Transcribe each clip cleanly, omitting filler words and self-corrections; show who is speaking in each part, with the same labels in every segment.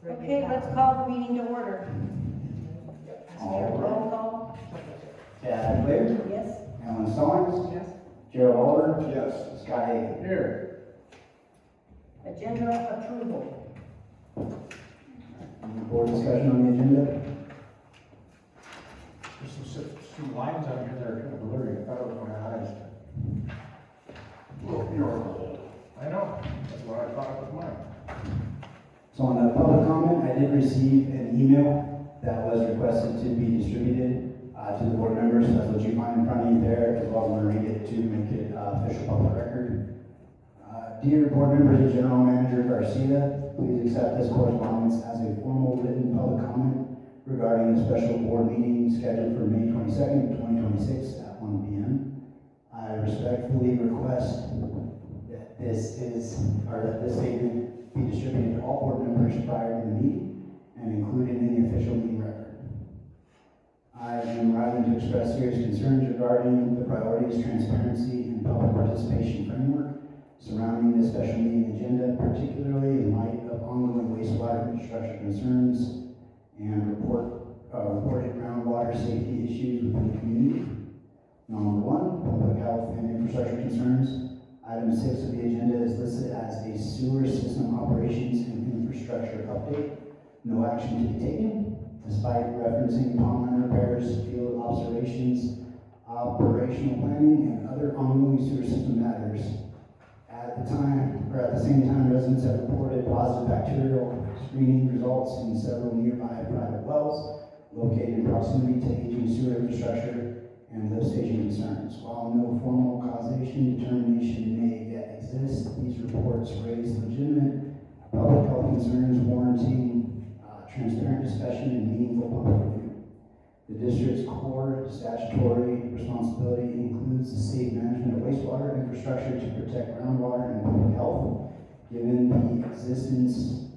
Speaker 1: Okay, let's call the meeting to order. Roll call.
Speaker 2: Chad Blair,
Speaker 1: Yes.
Speaker 2: Alan Stallings,
Speaker 3: Yes.
Speaker 2: Gerald Oliver,
Speaker 3: Yes.
Speaker 2: Scott Hagan.
Speaker 3: Here.
Speaker 1: Agenda approval.
Speaker 2: Any board discussion on the agenda?
Speaker 3: There's some lines on here that are kind of blurry. I thought it was my eyes. I know. That's what I thought it was mine.
Speaker 2: So on the public comment, I did receive an email that was requested to be distributed to the board members. That's what you find in front of you there, as well as I'm going to read it to make it official public record. Dear board members and General Manager Garcia, please accept this correspondence as a formal written public comment regarding the special board meeting scheduled for May 22nd, 2026 at 1 p.m. I respectfully request that this statement be distributed to all board members prior to the meeting and included in the official meeting record. I am writing to express serious concerns regarding the priorities, transparency, and public participation framework surrounding this special meeting agenda, particularly in light of ongoing wastewater infrastructure concerns and reported groundwater safety issues within the community. Number one, public health and infrastructure concerns. Item 6 of the agenda is listed as a sewer system operations and infrastructure update. No action to be taken, despite referencing pond line repairs, field observations, operational planning, and other ongoing sewer system matters. At the same time, residents have reported positive bacterial screening results in several nearby private wells located in proximity to aging sewer infrastructure and lift station concerns. While no formal causation determination may yet exist, these reports raise legitimate public health concerns warranting transparent discussion and meaningful public review. The district's core statutory responsibility includes the safe management of wastewater infrastructure to protect groundwater and public health. Given the existence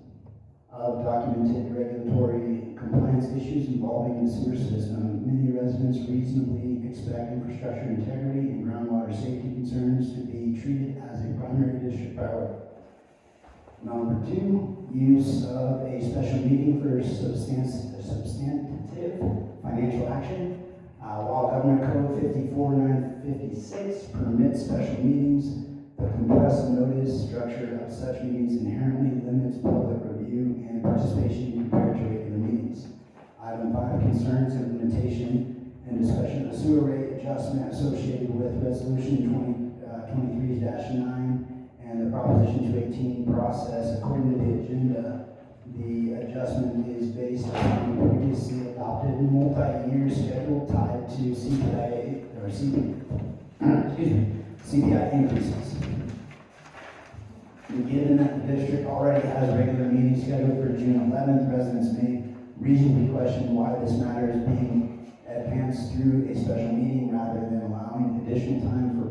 Speaker 2: of documented regulatory compliance issues involving the sewer system, many residents reasonably expect infrastructure integrity and groundwater safety concerns to be treated as a primary district priority. Number 2, use of a special meeting for substantive financial action. While Government Code 54956 permits special meetings, the compressed notice structure of such meetings inherently limits public review and participation compared to regular meetings. Item 5 concerns implementation and discussion of sewer rate adjustment associated with Resolution 23-9 and the Proposition 218 process. According to the agenda, the adjustment is based on the previously adopted multi-year schedule tied to CPI increases. And given that the district already has regular meetings scheduled for June 11th, residents may reasonably question why this matter is being advanced through a special meeting rather than allowing additional time for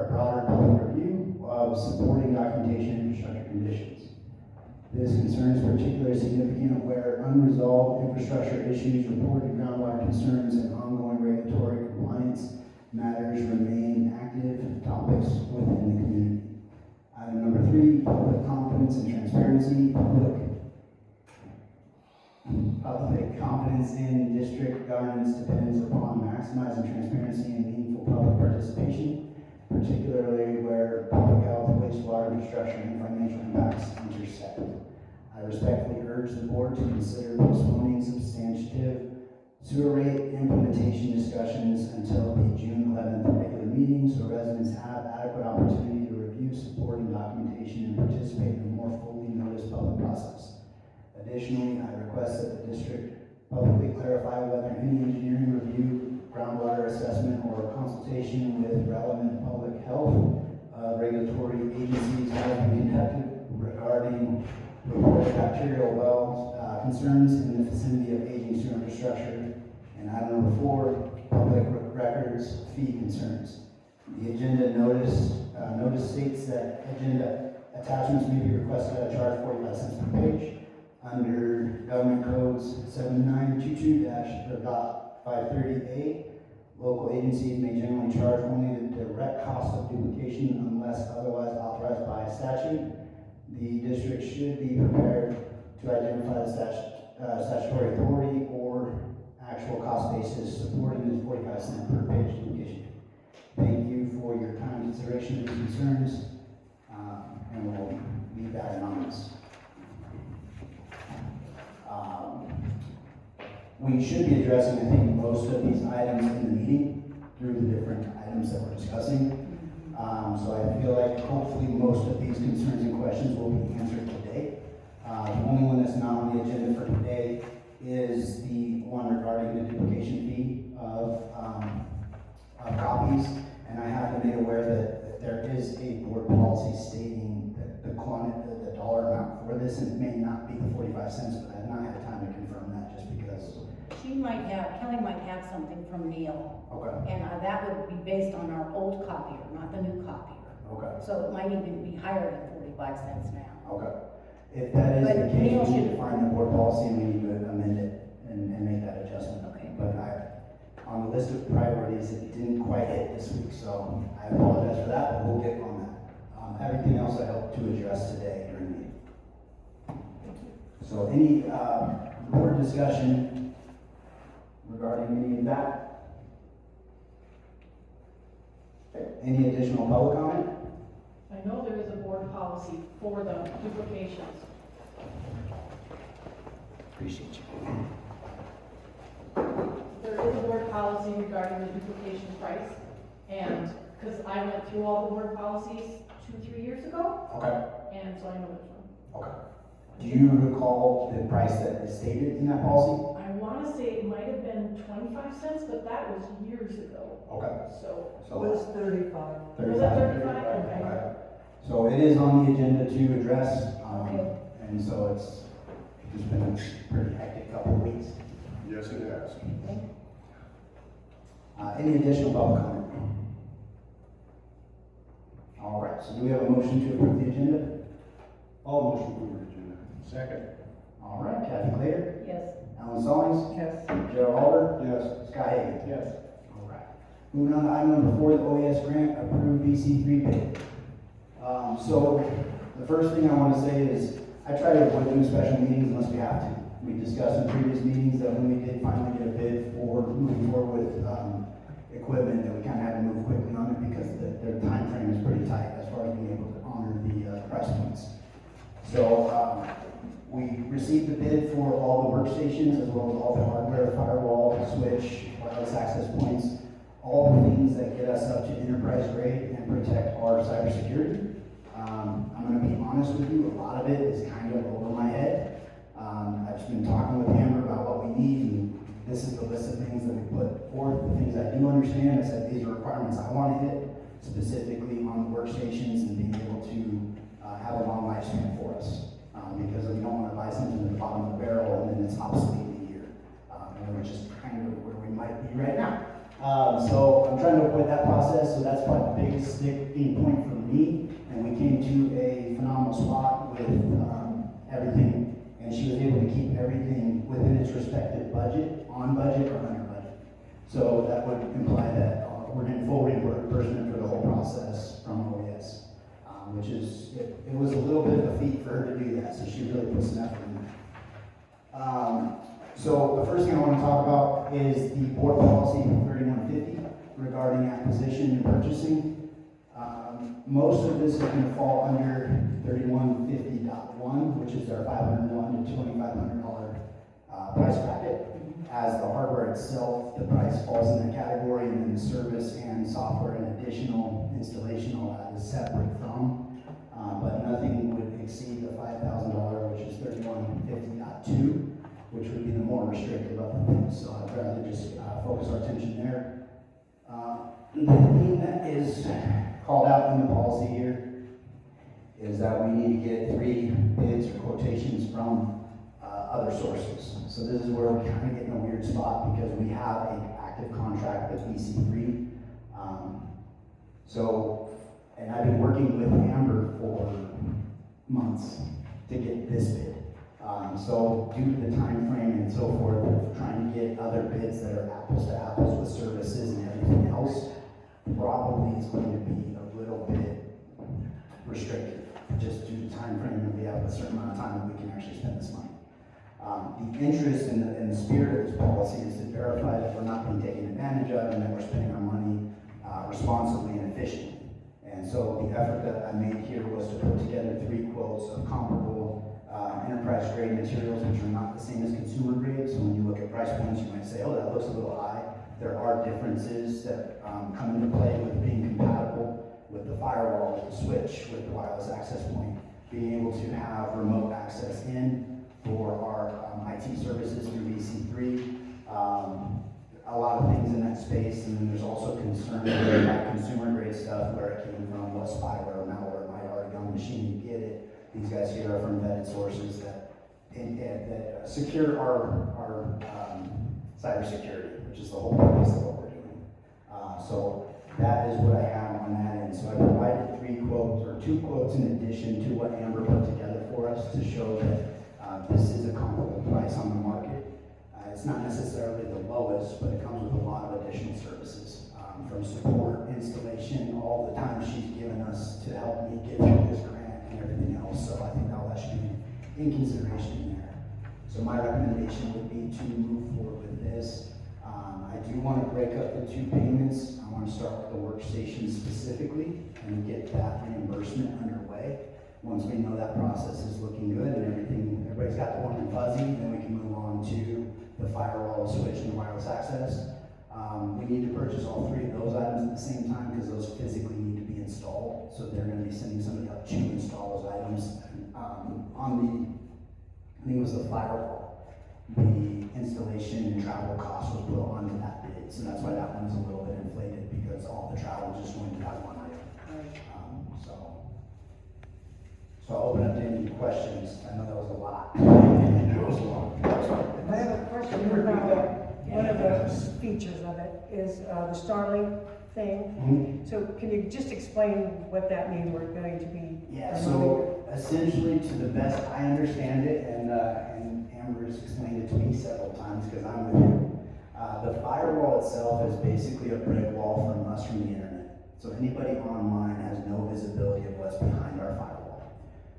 Speaker 2: broader public review of supporting documentation and infrastructure conditions. This concern is particularly significant where unresolved infrastructure issues, reported groundwater concerns, and ongoing regulatory compliance matters remain active topics within the community. Item number 3, public confidence and transparency. Public confidence in district governance depends upon maximizing transparency and meaningful public participation, particularly where public health, wastewater infrastructure, and financial impacts intersect. I respectfully urge the board to consider postponing substantive sewer rate implementation discussions until the June 11th regular meeting so residents have adequate opportunity to review supporting documentation and participate in a more fully noticed public process. Additionally, I request that the district publicly clarify whether any engineering review, groundwater assessment, or consultation with relevant public health regulatory agencies have been conducted regarding reported bacterial well concerns in the vicinity of aging sewer infrastructure. And item number 4, public records fee concerns. The agenda notice states that agenda attachments may be requested at a charge of 45 cents per page. Under Government Codes 7922-530A, local agencies may generally charge only the direct cost of duplication unless otherwise authorized by statute. The district should be prepared to identify the basis supporting this 45-cent per page duplication. Thank you for your kind consideration of these concerns, and we'll leave that anonymous. We should be addressing, I think, most of these items in the meeting through the different items that we're discussing. So I feel like hopefully most of these concerns and questions will be answered today. The only one that's not on the agenda for today is the one regarding the duplication fee of copies. And I have been made aware that there is a board policy stating that the dollar amount for this, and it may not be the 45 cents, but I have not had time to confirm that just because.
Speaker 1: Kelly might have something from Neil.
Speaker 2: Okay.
Speaker 1: And that would be based on our old copier, not the new copier.
Speaker 2: Okay.
Speaker 1: So it might even be higher than 45 cents now.
Speaker 2: Okay. If that is
Speaker 1: But
Speaker 2: the case,
Speaker 1: Neil
Speaker 2: we need
Speaker 1: should-
Speaker 2: to find the board policy and we need to amend it and make that adjustment.
Speaker 1: Okay.
Speaker 2: But on the list of priorities, it didn't quite hit this week, so I apologize for that, but we'll get on that. Everything else I hope to address today during the meeting. So any board discussion regarding any of that? Okay. Any additional public comment?
Speaker 4: I know there is a board policy for the duplications.
Speaker 2: Appreciate you.
Speaker 4: There is a board policy regarding the duplication price, and, because I went through all the board policies 2-3 years ago,
Speaker 2: Okay.
Speaker 4: and so I know which one.
Speaker 2: Okay. Do you recall the price that is stated in that policy?
Speaker 4: I want to say it might have been 25 cents, but that was years ago.
Speaker 2: Okay.
Speaker 4: So,
Speaker 2: So
Speaker 5: Was 35.
Speaker 4: was it 35? Okay.
Speaker 2: Okay. So it is on the agenda to address,
Speaker 1: Okay.
Speaker 2: and so it's just been a pretty hectic couple of weeks.
Speaker 3: Yes, it has.
Speaker 2: Any additional public comment? All right, so do we have a motion to approve the agenda?
Speaker 3: All motion for the agenda. Second.
Speaker 2: All right, Kathy Clater,
Speaker 1: Yes.
Speaker 2: Alan Stallings,
Speaker 5: Yes.
Speaker 2: Gerald Alder,
Speaker 3: Yes.
Speaker 2: Scott Hagan.
Speaker 3: Yes.
Speaker 2: All right. Moving on to item number 4, the OES grant approved BC3 bid. So the first thing I want to say is I try to avoid doing special meetings unless we have to. We discussed in previous meetings that when we did finally get a bid for moving forward with equipment, that we kind of had to move quickly on it because their time frame is pretty tight as far as being able to honor the price points. So we received the bid for all the workstations as well as all the hardware, firewall, switch, wireless access points, all the things that get us up to enterprise grade and protect our cybersecurity. I'm going to be honest with you, a lot of it is kind of over my head. I've just been talking with Amber about what we need, and this is the list of things that we put forth, the things I do understand. I said these are requirements I want to hit, specifically on the workstations and being able to have a long lifespan for us. Because we don't want to buy something at the bottom of the barrel and then it's obsolete in a year. And we're just kind of where we might be right now. So I'm trying to avoid that process, so that's probably the biggest sticking point for me. And we came to a phenomenal spot with everything, and she was able to keep everything within its respective budget, on budget or under budget. So that would imply that we're getting full reimbursement for the whole process from OES, which is, it was a little bit of a feat for her to do that, so she really put some effort in that. So the first thing I want to talk about is the board policy 3150 regarding acquisition and purchasing. Most of this is going to fall under 3150.1, which is our $501 to $2,500 price bracket. As the hardware itself, the price falls in that category, and then the service and software and additional installation, all that is separate from. But nothing would exceed the $5,000, which is 3150.2, which would be the more restrictive of the things. So I'd rather just focus our attention there. The thing that is called out in the policy here is that we need to get 3 bids or quotations from other sources. So this is where we kind of get in a weird spot because we have an active contract with BC3. And I've been working with Amber for months to get this bid. So due to the time frame and so forth, of trying to get other bids that are apples to apples with services and everything else, probably is going to be a little bit restricted, just due to time frame, and we have a certain amount of time that we can actually spend this money. The interest and the spirit of this policy is to verify that we're not being taken advantage of and that we're spending our money responsibly and efficiently. And so the effort that I made here was to put together 3 quotes of comparable enterprise grade materials, which are not the same as consumer grade. So when you look at price points, you might say, oh, that looks a little high. There are differences that come into play with being compatible with the firewall, with the switch, with the wireless access point, being able to have remote access in for our IT services through VC3. A lot of things in that space, and then there's also concern about consumer grade stuff, where it came from, what spyware or malware might already on the machine, you get it. These guys here are from vetted sources that secure our cybersecurity, which is the whole purpose of what we're doing. So that is what I have on that end. So I provided 3 quotes, or 2 quotes in addition to what Amber put together for us to show that this is a comparable price on the market. It's not necessarily the lowest, but it comes with a lot of additional services, from support, installation, all the time she's given us to help me get through this grant and everything else. So I think all that should be in consideration there. So my recommendation would be to move forward with this. I do want to break up the 2 payments. I want to start with the workstation specifically and get that reimbursement underway. Once we know that process is looking good and everybody's got the warm and fuzzy, then we can move on to the firewall, switch, and the wireless access. We need to purchase all 3 of those items at the same time because those physically need to be installed. So they're going to be sending somebody up to install those items. I think it was the firewall, the installation and travel cost was put onto that bid. So that's why that one is a little bit inflated, because all the travel just went to that one item. So I'll open up to any questions. I know that was a lot.
Speaker 3: It was a lot.
Speaker 5: I have a question about one of the features of it is the Starlink thing.
Speaker 2: Mm-hmm.
Speaker 5: So can you just explain what that means? We're going to be.
Speaker 2: Yeah, so essentially, to the best I understand it, and Amber's explained it to me several times because I'm with you, the firewall itself is basically a brick wall from us from the internet. So anybody online has no visibility of what's behind our firewall.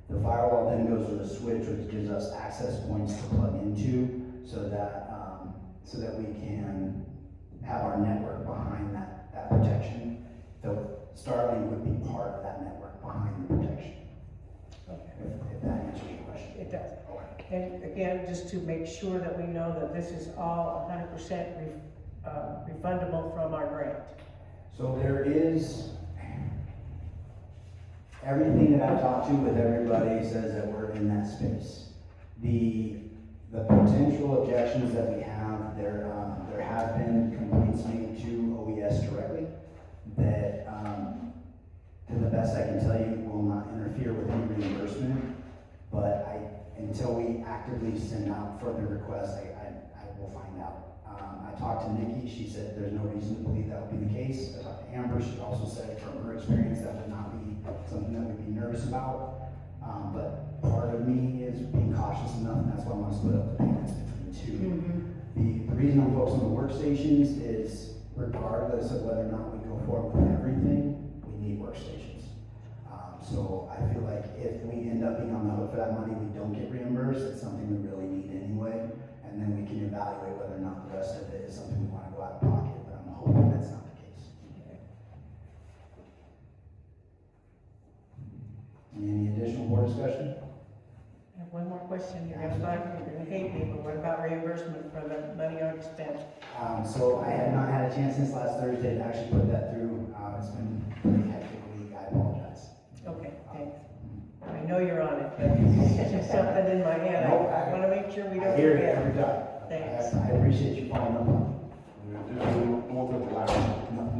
Speaker 2: The firewall then goes to the switch, which gives us access points to plug into, so that we can have our network behind that protection. So Starlink would be part of that network behind the protection.
Speaker 5: Okay.
Speaker 2: If that answers your question.
Speaker 5: It does.
Speaker 2: Okay.
Speaker 5: And again, just to make sure that we know that this is all 100% refundable from our grant.
Speaker 2: So there is, everything that I talked to with everybody says that we're in that space. The potential objections that we have, there have been complaints made to OES directly that, to the best I can tell you, will not interfere with any reimbursement. But until we actively send out further requests, I will find out. I talked to Nikki. She said there's no reason to believe that would be the case. I talked to Amber. She also said from her experience that would not be something that we'd be nervous about. But part of me is being cautious enough, and that's why I want to split up the payments between the 2.
Speaker 5: Mm-hmm.
Speaker 2: The reason I'm focused on the workstations is regardless of whether or not we go forward with everything, we need workstations. So I feel like if we end up being on the hook for that money, we don't get reimbursed, it's something we really need anyway, and then we can evaluate whether or not the rest of it is something we want to go out of pocket, but I'm hoping that's not the case. Any additional board discussion?
Speaker 5: I have one more question. You're going to hate me, but what about reimbursement for the money already spent?
Speaker 2: So I have not had a chance since last Thursday to actually put that through. It's been a pretty hectic week. I apologize.
Speaker 5: Okay, thanks. I know you're on it, but it's just something in my head. I want to make sure we don't
Speaker 2: I hear it
Speaker 5: forget.
Speaker 2: every time.
Speaker 5: Thanks.
Speaker 2: I appreciate you following up on
Speaker 3: We don't want them to not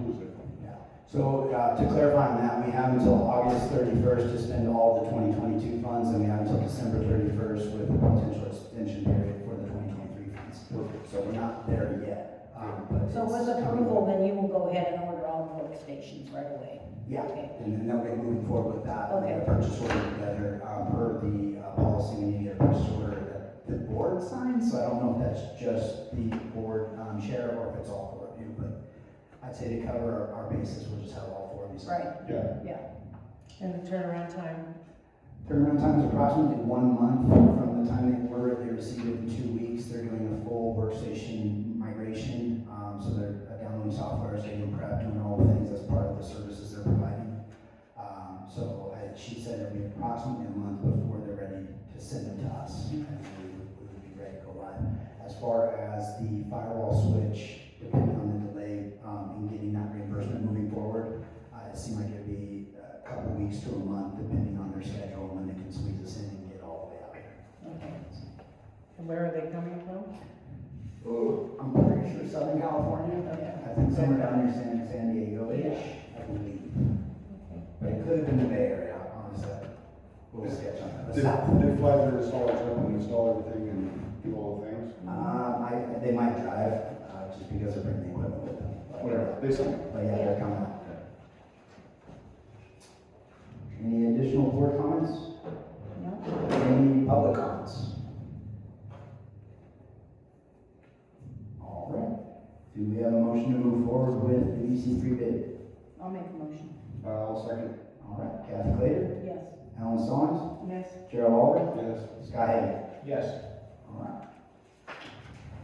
Speaker 3: lose it.
Speaker 2: it. Yeah. So to clarify on that, we have until August 31st to spend all the 2022 funds, and we have until December 31st with a potential extension period for the 2023 funds.
Speaker 3: Perfect.
Speaker 2: So we're not there yet. But
Speaker 1: So with
Speaker 2: it's
Speaker 1: approval,
Speaker 2: coming.
Speaker 1: then you will go ahead and order all the workstations right away.
Speaker 2: Yeah,
Speaker 1: Okay.
Speaker 2: and then they'll be moving forward with that.
Speaker 1: Okay.
Speaker 2: The purchase order together, per the policy, we need to get a purchase order that the board signs, so I don't know if that's just the board chair or if it's all 4 of you, but I'd say to cover our bases, we'll just have all 4 of these.
Speaker 1: Right,
Speaker 3: Yeah.
Speaker 1: yeah.
Speaker 5: And the turnaround time?
Speaker 2: Turnaround time is approximately 1 month from the time they order it, they receive it in 2 far as the firewall switch, depending on the delay in getting that reimbursement moving forward, it seemed like it'd be a couple weeks to a month, depending on their schedule, when they can squeeze us in and get all the way out here.
Speaker 5: Okay. And where are they coming from?
Speaker 2: I'm pretty sure Southern California.
Speaker 5: Okay.
Speaker 2: I think somewhere down near San Diego-ish, I believe. But it could have been the Bay Area, honestly. We'll sketch on that. The
Speaker 6: Did
Speaker 2: South.
Speaker 6: they fly their installers up and install everything and do all the things?
Speaker 2: They might drive, just because they're bringing the equipment with them.
Speaker 6: Whatever, they send.
Speaker 2: But yeah, they're coming out. Any additional board comments?
Speaker 1: No?
Speaker 2: Any public comments? All right. Do we have a motion to move forward with the EC3 bid?
Speaker 1: I'll make a motion.
Speaker 6: I'll second.
Speaker 2: All right, Kathy Clader,
Speaker 1: Yes.
Speaker 2: Alan Stallings,
Speaker 1: Yes.
Speaker 2: Gerald Albert,
Speaker 6: Yes.
Speaker 2: Scott Hagan.
Speaker 3: Yes.
Speaker 2: All right.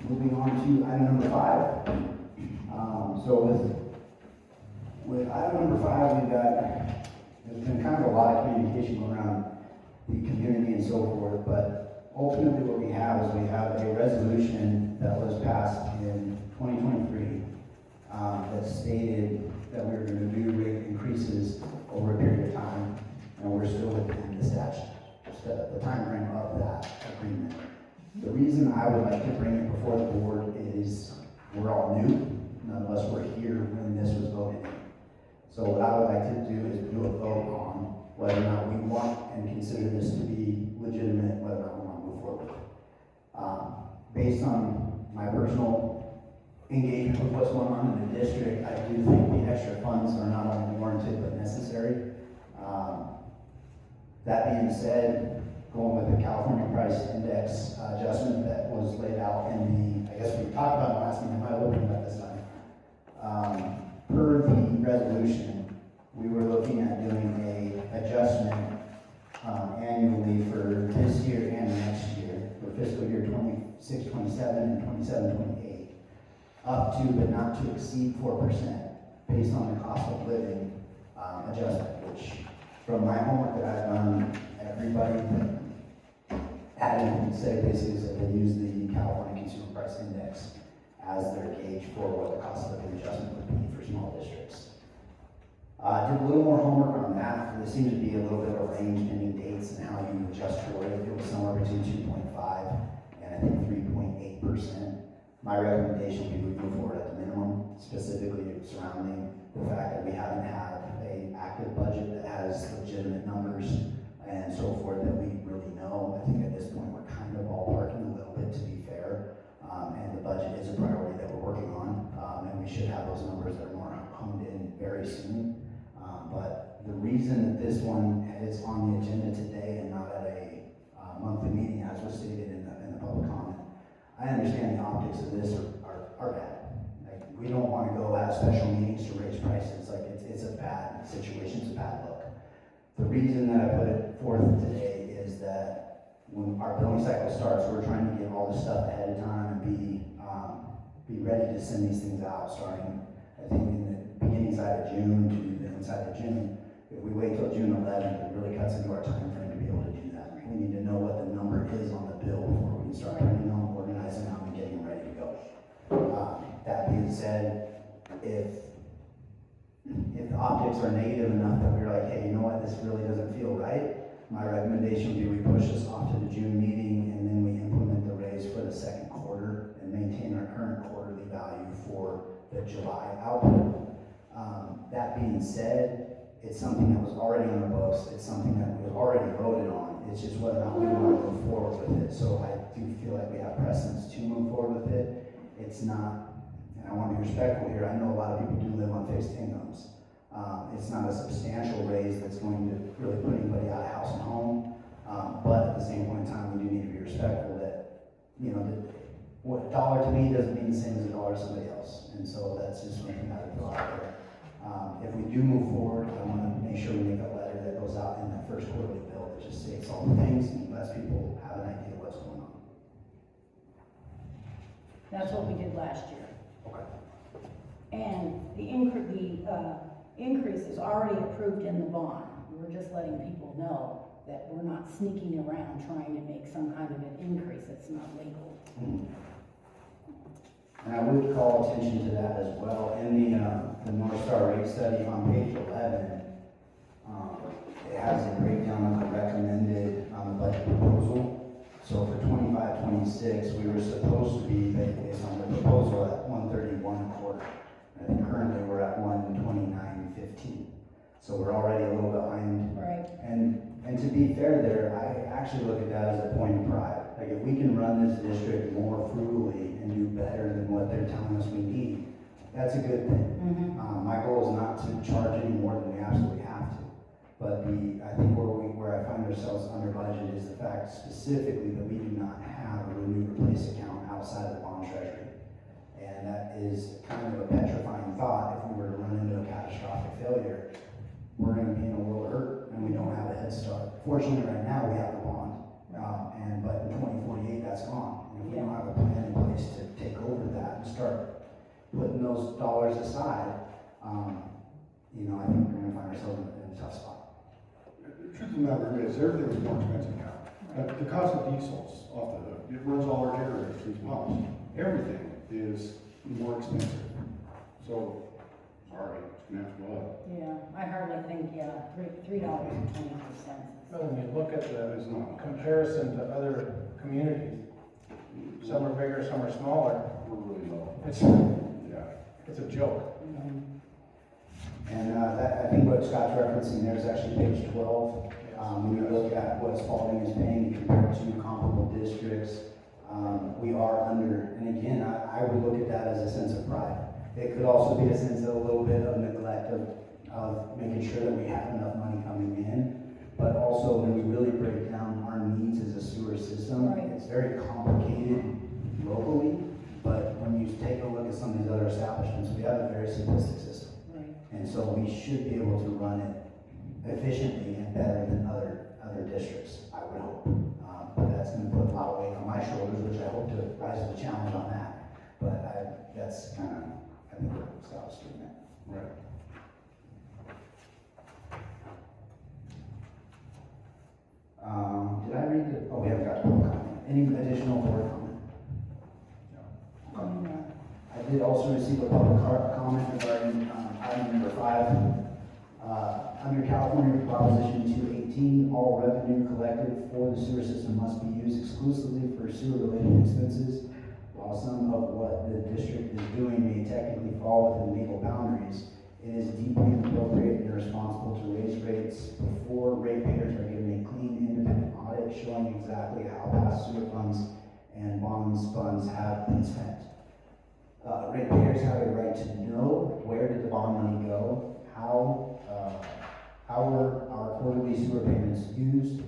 Speaker 2: Moving on to item number 5. So with item number 5, we've got, there's been kind of a lot of communication around the community and so forth, but ultimately what we have is we have a resolution that was passed in 2023 that stated that we were going to do rate increases over a period of time, and we're still within the statute, the time frame of that agreement. The reason I would like to bring it before the board is we're all new. None of us were here when this was voted in. So what I would like to do is do a vote on whether or not we want and consider this to be legitimate, whether or not we want to move forward. Based on my personal engagement with what's going on in the district, I do think the extra funds are not only warranted but necessary. That being said, going with the California Price Index adjustment that was laid out in the, I guess we talked about it last meeting, I might have opened it up this time. Per the resolution, we were looking at doing a adjustment annually for this year and next year, for fiscal year 26, 27, and 27, 28, up to but not to exceed 4% based on the cost of living adjustment, which from my homework that I've done, everybody had anything to say basically is that they use the California Consumer Price Index as their gauge for what the cost of living adjustment would be for small districts. Did a little more homework on that. There seems to be a little bit of a range pending dates and how you adjust for it. It was somewhere between 2.5 and I think 3.8%. My recommendation would be we move forward at the minimum, specifically surrounding the fact that we haven't had an active budget that has legitimate numbers and so forth that we really know. I think at this point we're kind of ballparking a little bit, to be fair. And the budget is a priority that we're working on, and we should have those numbers that are more honed in very soon. But the reason that this one is on the agenda today and not at a monthly meeting, as was stated in the public comment, I understand the optics of this are bad. Like, we don't want to go have special meetings to raise prices. Like, it's a bad situation, it's a bad look. The reason that I put it forth today is that when our billing cycle starts, we're trying to get all this stuff ahead of time and be ready to send these things out starting, I think, in the beginning side of June to the end side of June. If we wait till June 11th, it really cuts into our time frame to be able to do that. We need to know what the number is on the bill before we can start printing them, organizing them, and getting ready to go. That being said, if the optics are negative enough that we're like, hey, you know what, this really doesn't feel right, my recommendation would be we push this off to the June meeting and then we implement the raise for the second quarter and maintain our current quarterly value for the July output. That being said, it's something that was already on the books, it's something that we already voted on, it's just whether or not we want to move forward with it. So I do feel like we have precedence to move forward with it. It's not, and I want to be respectful here, I know a lot of people do live on fixed incomes. It's not a substantial raise that's going to really put anybody out of house and home, but at the same point in time, we do need to be respectful that, you know, what a dollar to me doesn't mean the same as a dollar to somebody else, and so that's just something that I throw out there. If we do move forward, I want to make sure we make a letter that goes out in that first quarterly bill that just states all the things and lets people have an idea of what's going on.
Speaker 1: That's what we did last year.
Speaker 2: Okay.
Speaker 1: And the increase is already approved in the bond. We're just letting people know that we're not sneaking around trying to make some kind of an increase that's not legal.
Speaker 2: I would call attention to that as well. In the North Star rate study on page 11, it has a breakdown of the recommended budget proposal. So for 25-26, we were supposed to be, based on the proposal, at 131 a quarter. I think currently we're at 129.15. So we're already a little behind.
Speaker 1: Right.
Speaker 2: And to be fair there, I actually look at that as a point of pride. Like if we can run this district more frugally and do better than what they're telling us we need, that's a good thing. My goal is not to charge any more than we absolutely have to. But I think where I find ourselves under budget is the fact specifically that we do not have a renew replace account outside of the bond treasury. And that is kind of a petrifying thought. If we were to run into a catastrophic failure, we're going to be in a world of hurt and we don't have a head start. Fortunately, right now we have the bond, but in 2048 that's gone. And if we don't have a plan in place to take over that and start putting those dollars aside, I think we're going to find ourselves in a tough spot.
Speaker 6: The truth of the matter is, everything is more expensive now. The cost of diesel's off the hook. It runs all our generators through pumps. Everything is more expensive. So, sorry, it's gonna have to go up.
Speaker 1: Yeah, I hardly think, $3.22.
Speaker 3: Well, when you look at
Speaker 6: That is
Speaker 3: the
Speaker 6: not.
Speaker 3: comparison to other communities, some are bigger, some are smaller,
Speaker 6: We're really low.
Speaker 3: it's
Speaker 6: Yeah.
Speaker 3: a joke.
Speaker 2: And I think what Scott's referencing there is actually page 12. When you look at what Spalding is paying compared to comparable districts, we are under, and again, I would look at that as a sense of pride. It could also be a sense of a little bit of neglect of making sure that we have enough money coming in, but also when we really break down our needs as a sewer system,
Speaker 1: Right.
Speaker 2: it's very complicated locally, but when you take a look at some of these other establishments, we have a very simplistic system.
Speaker 1: Right.
Speaker 2: And so we should be able to run it efficiently and better than other districts, I would hope. But that's gonna put a lot of weight on my shoulders, which I hope to rise to the challenge on that. But that's kind of, I think what Scott was doing that.
Speaker 6: Right.
Speaker 2: Did I read the, we haven't got to public comment. Any additional board comment? I did also receive a public comment regarding item number 5. Under California Proposition 218, all revenue collected for the sewer system must be used exclusively for sewer-related expenses. While some of what the district is doing may technically fall within legal boundaries, it is deeply inappropriate and irresponsible to raise rates before ratepayers are given a clean, independent audit showing exactly how past sewer funds and bonds funds have been spent. Ratepayers have a right to know where did the bond money go, how were our quarterly sewer payments used,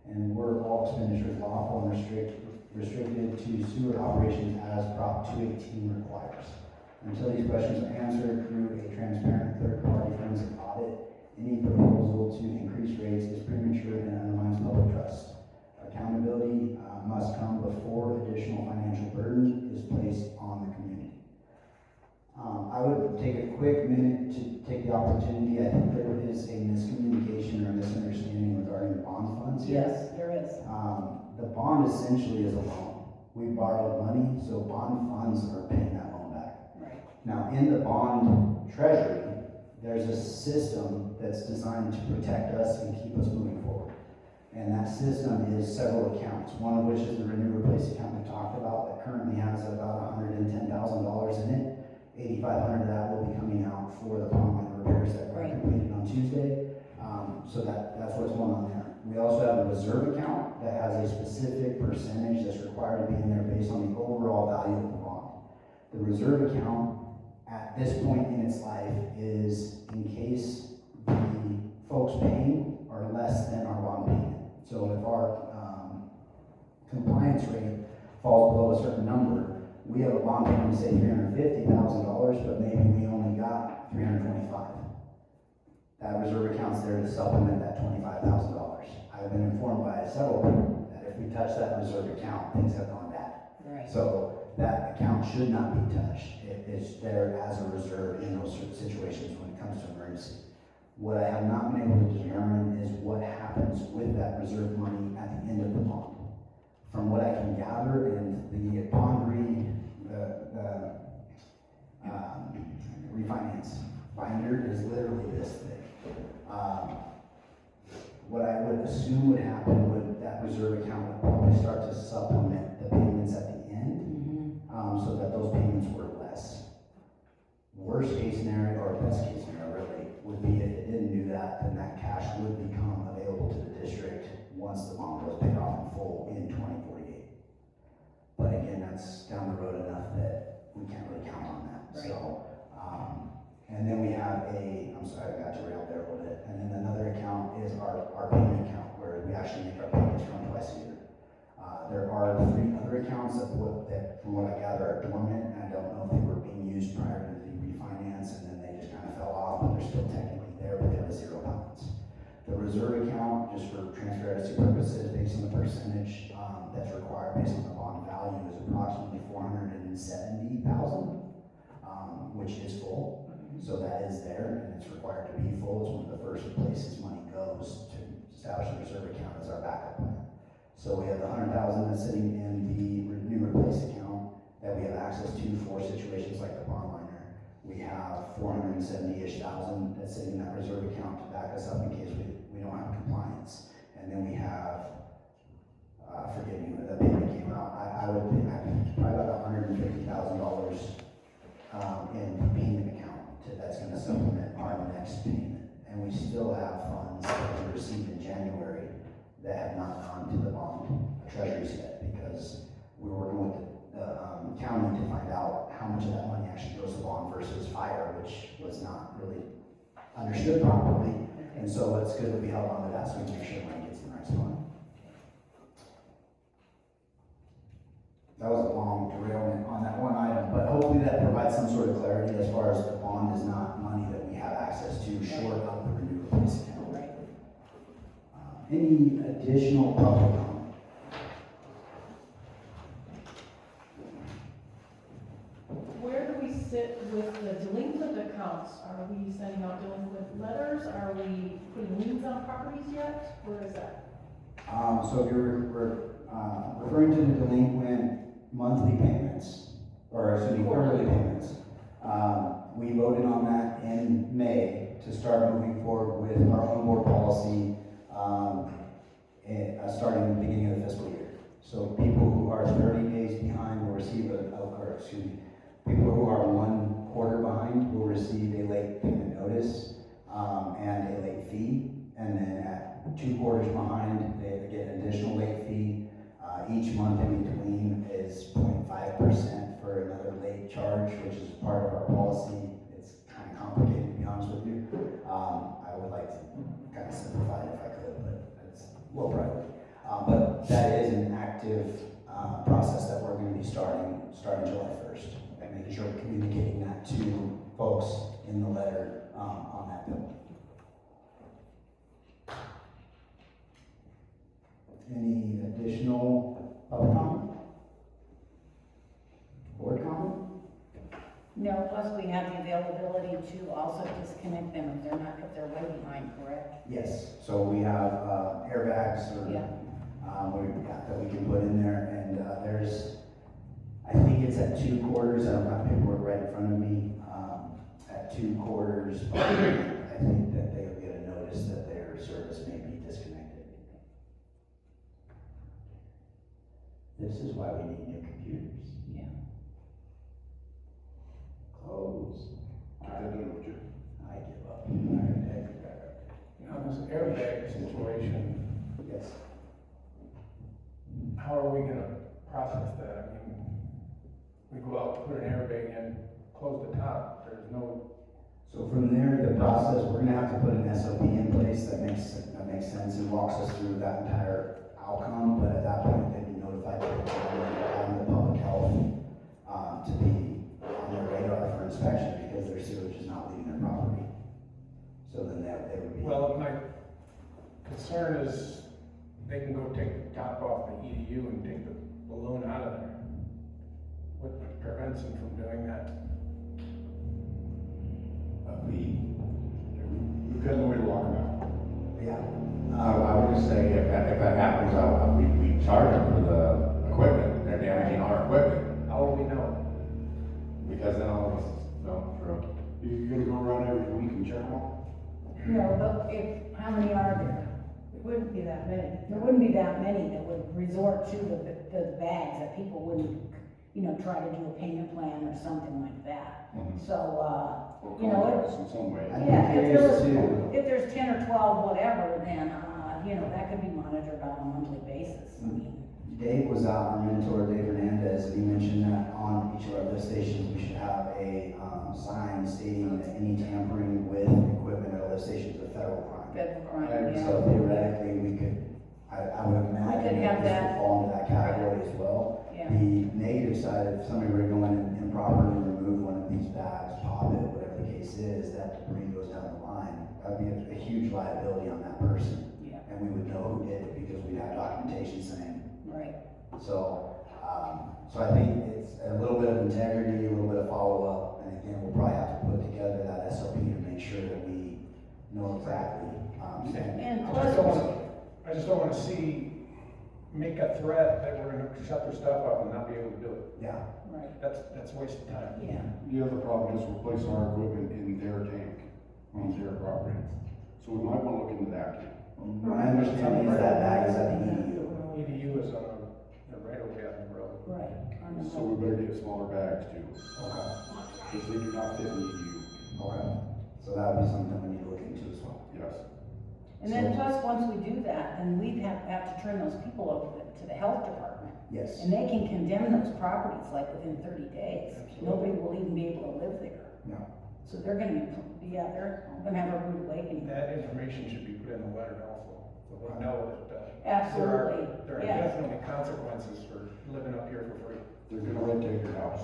Speaker 2: and were all expenditures lawful and restricted to sewer operations as Prop 218 requires. Until these questions are answered through a transparent third-party forensic audit, any proposal to increase rates is premature and undermines public trust. Accountability must come before additional financial burden is placed on the community. I would take a quick minute to take the opportunity. I think there is a miscommunication or misunderstanding regarding the bond funds here.
Speaker 1: Yes, there is.
Speaker 2: The bond essentially is a loan. We borrowed money, so bond funds are paying that loan back.
Speaker 1: Right.
Speaker 2: Now, in the bond treasury, there's a system that's designed to protect us and keep us moving forward. And that system is several accounts, one of which is the renew replace account we talked about that currently has about $110,000 in it. $8,500 of that will be coming out for the pond line repairs that were
Speaker 1: Right.
Speaker 2: completed on Tuesday. So that's what's going on there. We also have a reserve account that has a specific percentage that's required to be in there based on the overall value of the bond. The reserve account at this point in its life is in case the folks paying are less than our bond payment. So if our compliance rate falls below a certain number, we have a bond payment, say $350,000, but maybe we only got $325,000. That reserve account's there to supplement that $25,000. I've been informed by several people that if we touch that reserve account, things have gone bad.
Speaker 1: Right.
Speaker 2: So that account should not be touched. It is there as a reserve in those certain situations when it comes to emergency. What I have not been able to determine is what happens with that reserve money at the end of the bond. From what I can gather in the assume would happen would that reserve account would probably start to supplement the payments at the end, so that those payments were less. Worst case scenario, or best case scenario really, would be if it didn't do that, then that cash would become available to the district once the bond was paid off in full in 2048. But again, that's down the road enough that we can't really count on that.
Speaker 1: Right.
Speaker 2: So, and then we have I'm sorry, I got derailed there a little bit. And then another account is our payment account, where we actually make our payments from twice a year. There are 3 other accounts that, from what I gather, are dormant, and I don't know if they were being used prior to the refinance, and then they just kind of fell off, but they're still technically there, but they have a 0 balance. The reserve account, just for transparency purposes, based on the percentage that's required based on the bond value, is approximately $470,000, which is full. So that is there, and it's required to be full. It's one of the first places money goes to establish a reserve account as our backup plan. So we have the $100,000 that's sitting in the new replace account that we have access to for situations like the bond liner. We have $470,000-ish that's sitting in that reserve account to back us up in case we don't have compliance. And then we have, forgive me, when the payment came out, I would think probably about $150,000 in payment account that's going to supplement our next payment. And we still have funds that we received in January that have not gone to the bond treasuries yet, because we were working with the county to find out how much of that money actually goes to bond versus fire, which was not really understood properly. And so it's good that we held on to that so we can make sure the money gets in the right spot. That was a long derailment on that one item, but hopefully that provides some sort of clarity as far as the bond is not money that we have access to short of the renew replace account.
Speaker 1: Right.
Speaker 2: Any additional public comment?
Speaker 4: Where do we sit with the delinquent accounts? Are we sending out delinquent letters? Are we putting liens on properties yet? Where is that?
Speaker 2: So if you're referring to the delinquent monthly payments, or excuse me, quarterly payments, we voted on that in May to start moving forward with our own board policy, starting in the beginning of the fiscal year. So people who are 30 days behind will receive people who are 1 quarter behind will receive a late payment notice and a late fee. And then at 2 quarters behind, they get an additional late fee. Each month in between is 0.5% for another late charge, which is part of our policy. It's kind of complicated, to be honest with you. I would like to kind of simplify it if I could, but it's low priority. But that is an active process that we're going to be starting July 1st, and making sure we're communicating that to folks in the letter on that bill. Any additional public comment? Board comment?
Speaker 1: No, plus we have the availability to also disconnect them if they're way behind, correct?
Speaker 2: Yes, so we have airbags
Speaker 1: Yeah.
Speaker 2: that we can put in there, and there's, I think it's at 2 quarters, I don't have paperwork right in front of me, at 2 quarters, I think that they'll get a notice that their service may be disconnected. This is why we need new computers.
Speaker 1: Yeah.
Speaker 2: Close.
Speaker 6: Get that done, would you?
Speaker 2: I give up. I
Speaker 3: Now, this airbag situation,
Speaker 2: Yes.
Speaker 3: how are we gonna process that? I mean, we go out, put an airbag in, close the top, there's no,
Speaker 2: So from there, the process, we're gonna have to put an SOP in place that makes sense and walks us through that entire outcome, but at that point, they'd be notified to the public health, to be on their radar for inspection, because their sewage is not leaving their property. So then they would be.
Speaker 3: well, my concern is they can go take the top off the EDU and take the balloon out of there. What prevents them from doing that?
Speaker 6: We've got no way to lock them out.
Speaker 2: Yeah.
Speaker 7: I would just say if that happens, we charge them for the equipment, they're damaging our equipment,
Speaker 3: How will we know?
Speaker 7: because then all of us, no, true.
Speaker 6: You're gonna go around every week and check them all?
Speaker 1: No, but how many are there?
Speaker 5: Wouldn't be that many.
Speaker 1: There wouldn't be that many that would resort to the bags, that people wouldn't, try to do a payment plan or something like that. So,
Speaker 6: Or
Speaker 1: you know,
Speaker 6: contracts in some way.
Speaker 2: I'd be
Speaker 1: yeah,
Speaker 2: curious to,
Speaker 1: if there's 10 or 12, whatever, then, that could be monitored on a monthly basis. I mean,
Speaker 2: Dave was out, our mentor, Dave Hernandez, he mentioned that on each of our lift stations, we should have a sign stating that any tampering with equipment at a lift station is a federal crime.
Speaker 1: federal crime, yeah.
Speaker 2: So theoretically, we could, I would imagine
Speaker 1: have
Speaker 2: that this
Speaker 1: that.
Speaker 2: would fall into that category as well.
Speaker 1: Yeah.
Speaker 2: The negative side, if somebody were to go in and improperly remove one of these bags, pop it, whatever the case is, that debris goes down the line, that'd be a huge liability on that person.
Speaker 1: Yeah,
Speaker 2: And we would know who did it because we'd have documentation saying.
Speaker 1: right.
Speaker 2: So, so I think it's a little bit of integrity, a little bit of follow-up, and again, we'll probably have to put together that SOP to make sure that we know exactly.
Speaker 1: And
Speaker 3: I just don't wanna see, make a threat that we're gonna shut their stuff off and not be able to do it.
Speaker 2: Yeah,
Speaker 1: right,
Speaker 3: That's a waste of time.
Speaker 1: yeah.
Speaker 6: The other problem is we're placing our equipment in their tank, on their property. So we might wanna look into that too.
Speaker 2: my understanding is that bag is at the EDU.
Speaker 3: EDU is on the right away on the road.
Speaker 1: Right. On the
Speaker 6: So we better get smaller bags too, because they do not fit in the EDU.
Speaker 2: Okay, so that would be something we need to look into as well.
Speaker 6: Yes.
Speaker 1: And then plus, once we do that, then we have to turn those people over to the health department.
Speaker 2: Yes,
Speaker 1: And they can condemn those properties like within 30 days. Nobody will even be able to live there.
Speaker 2: yeah,
Speaker 1: So they're gonna they're gonna have a rude awakening.
Speaker 3: That information should be put in the letter also, so they know that,
Speaker 1: Absolutely,
Speaker 3: there are
Speaker 1: yeah.
Speaker 3: definitely consequences for living up here for free.
Speaker 6: They're gonna red tag your house.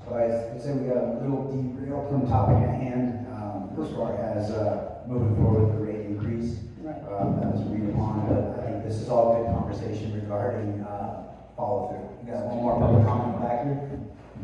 Speaker 2: so I'd say we got a little derail from the topic at hand, as far as, moving forward with the rate increase.
Speaker 1: Right.
Speaker 2: That was agreed upon, but I think this is all good conversation regarding, follow through. You got one more public comment back here?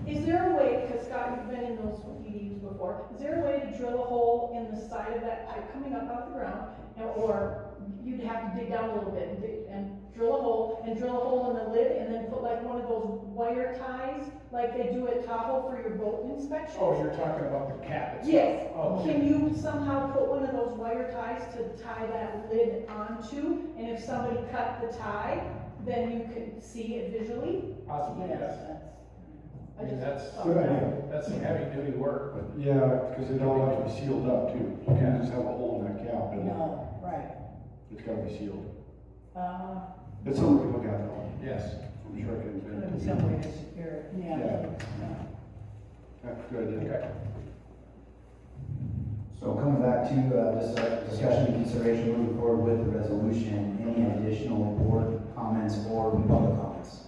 Speaker 4: Is there a way, because Scott, you've been in those EDUs before, is there a way to drill a hole in the side of that pipe coming up out of the ground? Or you'd have to dig down a little bit and drill a hole in the lid and then put like one of those wire ties like they do at Tahoe for your boat inspection?
Speaker 3: Oh, you're talking about the cap itself?
Speaker 4: Yes.
Speaker 3: Oh, okay.
Speaker 4: Can you somehow put one of those wire ties to tie that lid onto? And if somebody cut the tie, then you can see it visually?
Speaker 3: Possibly,
Speaker 1: Yes,
Speaker 3: yes.
Speaker 1: that's.
Speaker 3: I mean, that's,
Speaker 6: Good idea.
Speaker 3: that's some heavy duty work, but
Speaker 6: Yeah, because it all have to be sealed up too. You can't just have a hole in that cap and
Speaker 1: No, right.
Speaker 6: it's gotta be sealed.
Speaker 1: Uh,
Speaker 6: It's something we can look at though.
Speaker 3: yes.
Speaker 6: I'm sure I can
Speaker 5: There's
Speaker 6: invent
Speaker 5: some
Speaker 6: it.
Speaker 5: way to secure it.
Speaker 1: yeah.
Speaker 6: Yeah.
Speaker 1: yeah.
Speaker 6: That's a good idea.
Speaker 3: Okay.
Speaker 2: So coming back to, this discussion and consideration moving forward with the resolution, any additional board comments or public comments?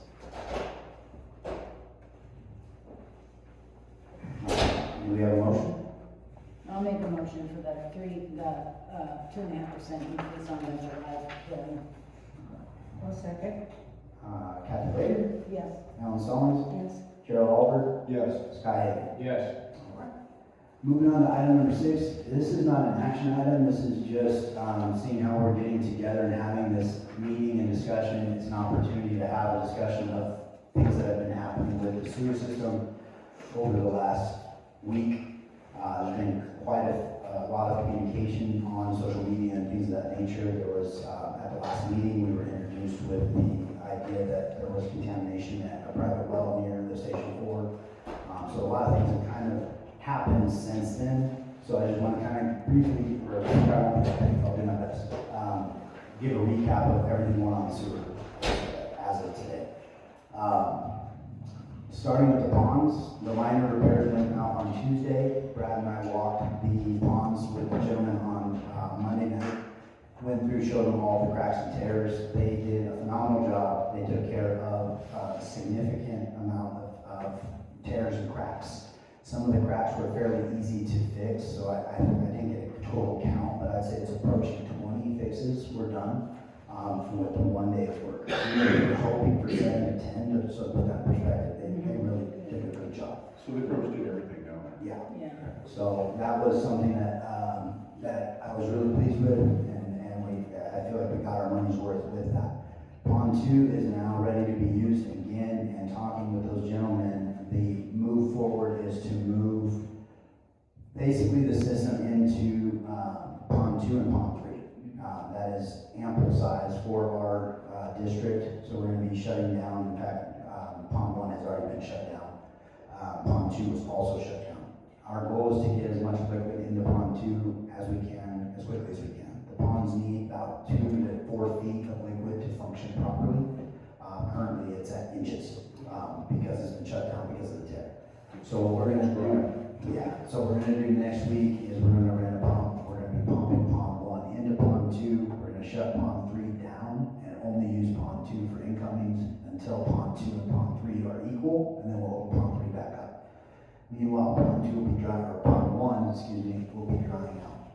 Speaker 2: Do we have a motion?
Speaker 1: I'll make a motion for the 2.5% increase on the July billing.
Speaker 5: One second.
Speaker 2: Kathy Baker,
Speaker 1: Yes.
Speaker 2: Alan Stallings,
Speaker 1: Yes.
Speaker 2: Gerald Albert,
Speaker 6: Yes.
Speaker 2: Sky Hagan.
Speaker 3: Yes.
Speaker 2: Moving on to item number 6, this is not an action item, this is just seeing how we're getting together and having this meeting and discussion. It's an opportunity to have a discussion of things that have been happening with the sewer system over the last week. There's been quite a lot of communication on social media and things of that nature. There was, at the last meeting, we were introduced with the idea that there was contamination at a private well near the Station 4. So a lot of things have kind of happened since then. So I just want to kind of briefly, or I'll do my best, give a recap of everything going on in sewer as of today. Starting with the ponds, the minor repairs went out on Tuesday. Brad and I walked the ponds with the gentleman on Monday night. Went through, showed them all the cracks and tears. They did a phenomenal job. They took care of a significant amount of tears and cracks. Some of the cracks were fairly easy to fix, so I didn't get a total count, but I'd say it's approaching 20 fixes were done from with the 1 day of work. We were hoping for 7 to 10, so put that in perspective, they really did a good job.
Speaker 6: So they pretty much did everything down there.
Speaker 2: Yeah.
Speaker 1: Yeah.
Speaker 2: So that was something that, that I was really pleased with, and I feel like we got our money's worth with that. Pond 2 is now ready to be used again, and talking with those gentlemen, the move forward is to move basically the system into Pond 2 and Pond 3. That is ample sample size for our district, so we're gonna be shutting down. In fact, pond 1 has already been shut down. Pond 2 was also shut down. Our goal is to get as much liquid into pond 2 as we can, as quickly as we can. The ponds need about 2 to 4 feet of liquid to function properly. Currently, it's at inches because it's been shut down because of the tip. So what we're gonna do, so what we're gonna do next week is we're gonna rent a pump. We're gonna be pumping pond 1 into pond 2. We're gonna shut pond 3 down and only use pond 2 for incomings until pond 2 and pond 3 are equal, and then we'll open pond 3 back up. Meanwhile, pond 2 will be drying, or pond 1, excuse me, will be drying out.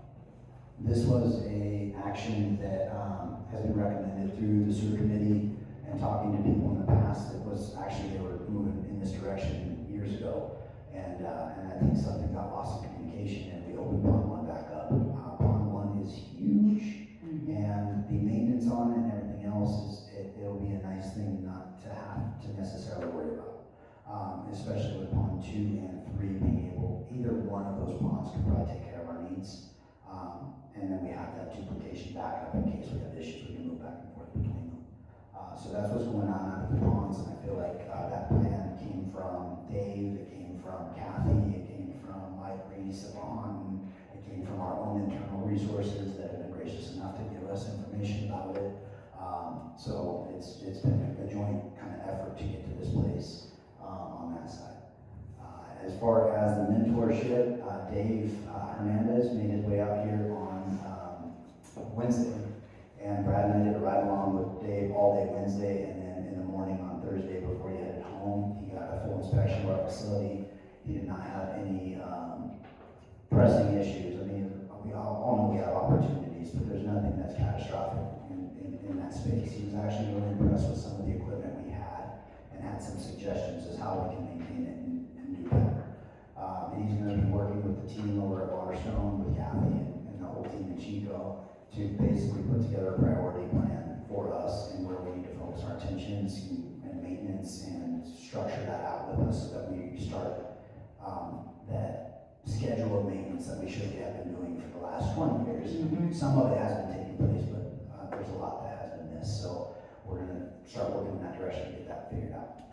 Speaker 2: This was a action that has been recommended through the sewer committee and talking to people in the past. It was actually, they were moving in this direction years ago. And I think something got lost in communication and we opened pond 1 back up. Pond 1 is huge and the maintenance on it and everything else it'll be a nice thing not to have to necessarily worry about. Especially with pond 2 and 3 being able, either one of those ponds could probably take care of our needs. And then we have that duplication backup in case we have issues, we can move back and forth between them. So that's what's going on out of the ponds, and I feel like that plan came from Dave, it came from Kathy, it came from Mike Reese of Vaughn, it came from our own internal resources that have been gracious enough to give us information about it. So it's been a joint kind of effort to get to this place on that side. As far as the mentorship, Dave Hernandez made his way out here on Wednesday, and Brad and I did a ride along with Dave all day Wednesday, and then in the morning on Thursday before he headed home, he got a full inspection of our facility. He did not have any pressing issues. I mean, we all know we have opportunities, but there's nothing that's catastrophic in that space. He was actually really impressed with some of the equipment we had and had some suggestions as how we can maintain it and do better. And he's going to be working with the team over at Waterstone, with Kathy and the whole team in Chico, to basically put together a priority plan for us and where we need to focus our attentions and maintenance and structure that out with us so that we start that schedule of maintenance that we should have been doing for the last 20 years. Some of it has been taking place, but there's a lot that has been missed. So we're going to start working in that direction to get that figured out.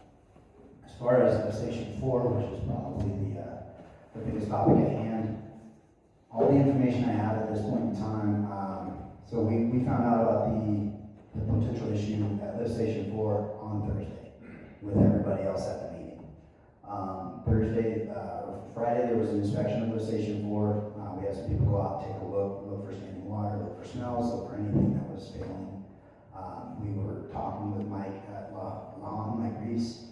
Speaker 2: As far as Station 4, which is probably the biggest topic at hand, all the information I have at this point in time, so we found out about the potential issue at Lift Station 4 on Thursday with everybody else at the meeting. Friday there was an inspection of Lift Station 4. We had some people go out, take a look for standing water, look for smells, look for anything that was failing. We were talking with Mike at Mike Reese,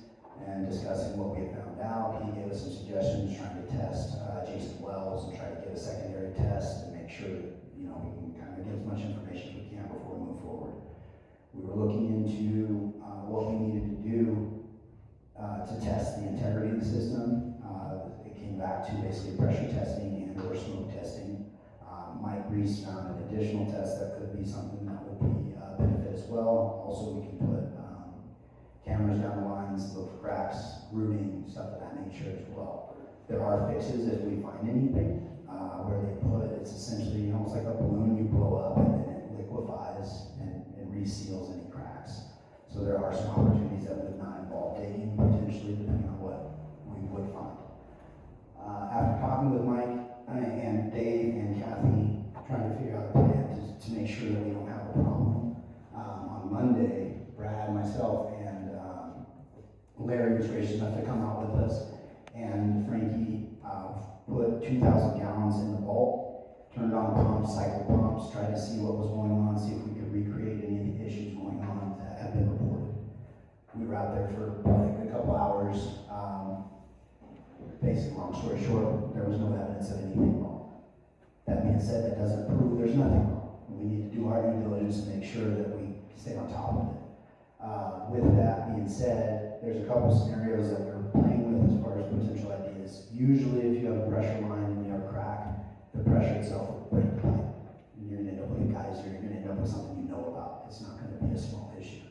Speaker 2: and discussing what we had found out. He gave us some suggestions, trying to test adjacent wells and try to get a secondary test and make sure that, we can kind of get as much information as we can before we move forward. We were looking into what we needed to do to test the integrity of the system. It came back to basically pressure testing and or smoke testing. Mike Reese found an additional test that could be something that would be a benefit as well. Also, we can put cameras down the lines, look for cracks, rooting, stuff of that nature as well. There are fixes if we find anything where they put, it's essentially almost like a balloon you blow up and then it liquefies and reseals any cracks. So there are some opportunities that would not involve digging, potentially, depending on what we would find. After talking with Mike and Dave and Kathy, trying to figure out a plan to make sure that we don't have a problem, on Monday, Brad, myself, and Larry was gracious enough to come out with us, and Frankie put 2,000 gallons in the vault, turned on pumps, cycle pumps, tried to see what was going on, see if we could recreate any of the issues going on that have been reported. We were out there for probably a couple hours. Basically, long story short, there was no evidence of anything wrong. That being said, that doesn't prove there's nothing wrong. We need to do our due diligence to make sure that we stay on top of it. With that being said, there's a couple scenarios that we're playing with as far as potential ideas. Usually, if you have a pressure line and you have a crack, the pressure itself will break the pipe. And you're going to end up with a geyser, you're going to end up with something you know about. It's not going to be a small issue.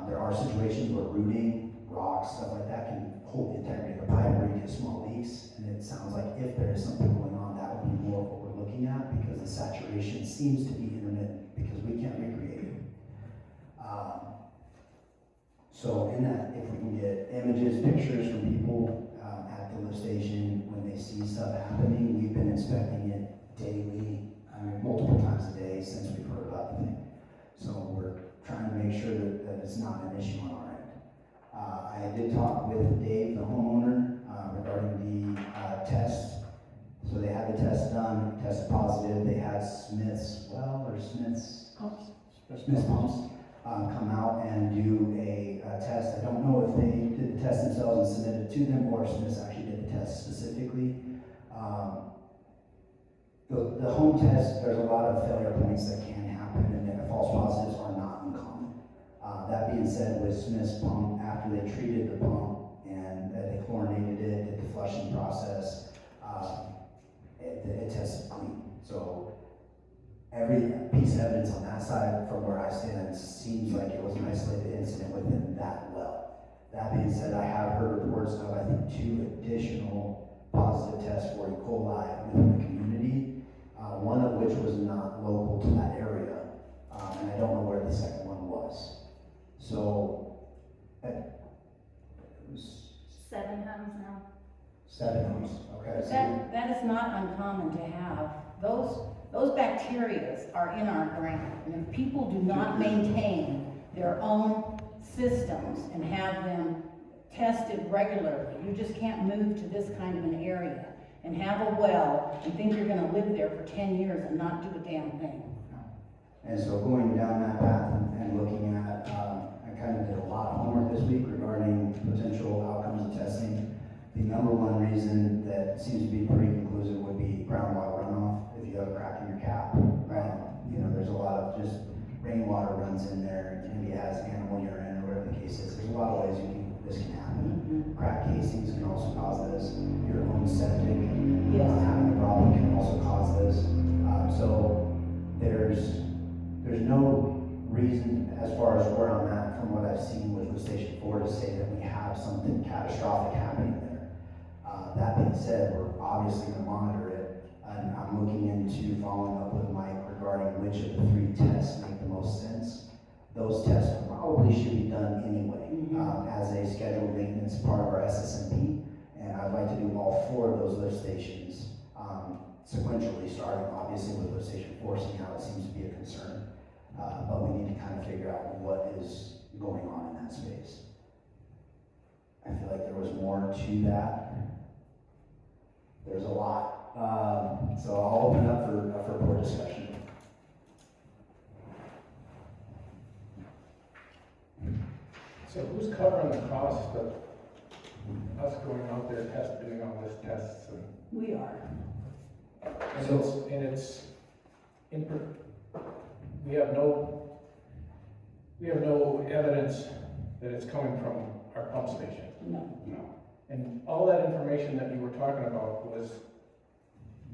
Speaker 2: There are situations where rooting, rocks, stuff like that can hold the integrity of the pipe where you get small leaks. And it sounds like if there is something going on, that would be more of what we're looking at, because the saturation seems to be intermittent, because we can't recreate pictures from people, at the lift station, when they see stuff happening. We've been inspecting it daily, multiple times a day since we've heard about the thing. So we're trying to make sure that it's not an issue on our end. I did talk with Dave, the homeowner, regarding the test. So they had the test done, tested positive. They had Smith's pumps come out and do a test. I don't know if they did the test themselves and submitted it to them, or if Smith's actually did the test specifically. The home test, there's a lot of failure points that can happen, and false positives are not uncommon. That being said, with Smith's pump, after they treated the pump and they chlorinated it, did the flushing process, it tested clean. So every piece of evidence on that side, from where I stand, seems like it was an isolated incident within that well. That being said, I have heard reports of, I think, 2 additional positive tests for E. coli within the community, one of which was not local to that area, and I don't know where the second one was. So, it was
Speaker 8: 7 homes now.
Speaker 2: 7 homes, okay. So
Speaker 1: That is not uncommon to have. Those bacteria are in our ground, and if people do not maintain their own systems and have them tested regularly, you just can't move to this kind of an area and have a well and think you're gonna live there for 10 years and not do a damn thing.
Speaker 2: And so going down that path and looking at, I kind of did a lot of homework this week regarding potential outcomes of testing. The number one reason that seems to be pretty conclusive would be groundwater runoff. If you have a crack in your cap, right? You know, there's a lot of just rainwater runs in there, maybe it has animal urine or whatever the case is. There's a lot of ways this can happen. Crack casings can also cause this. Your own septic having a problem can also cause this. So there's no reason, as far as where I'm at, from what I've seen with Lift Station 4, to say that we have something catastrophic happening there. That being said, we're obviously going to monitor it, and I'm looking into following up with Mike regarding which of the 3 tests make the most sense. Those tests probably should be done anyway, as a scheduled maintenance part of our SSMP, and I'd like to do all 4 of those lift stations sequentially, starting obviously with Lift Station 4, seeing how it seems to be a concern. But we need to kind of figure out what is going on in that space. I feel like there was more to that. There's a lot. So I'll open up for board discussion.
Speaker 3: So who's covering the cost of us going out there doing all this tests and?
Speaker 1: We are.
Speaker 3: We have no evidence that it's coming from our pump station.
Speaker 1: No.
Speaker 3: And all that information that you were talking about was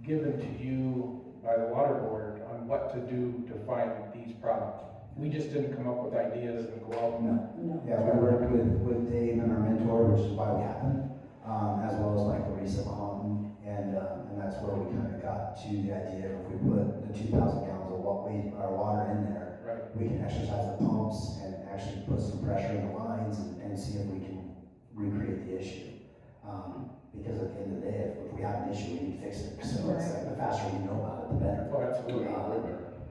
Speaker 3: given to you by the water board on what to do to find these problems. We just didn't come up with ideas and go out and.
Speaker 1: No.
Speaker 2: Yeah, we worked with Dave and our mentor, which is why we happened, as well as Michael Reese at Mahoton, and that's where we kind of got to the idea of if we put the 2,000 gallons of our water in there,
Speaker 3: Right.
Speaker 2: we can exercise the pumps and actually put some pressure in the lines and see if we can recreate the issue. Because at the end of the day, if we have an issue, we need to fix it. So it's like the faster we know about it, the better.
Speaker 3: Oh, absolutely.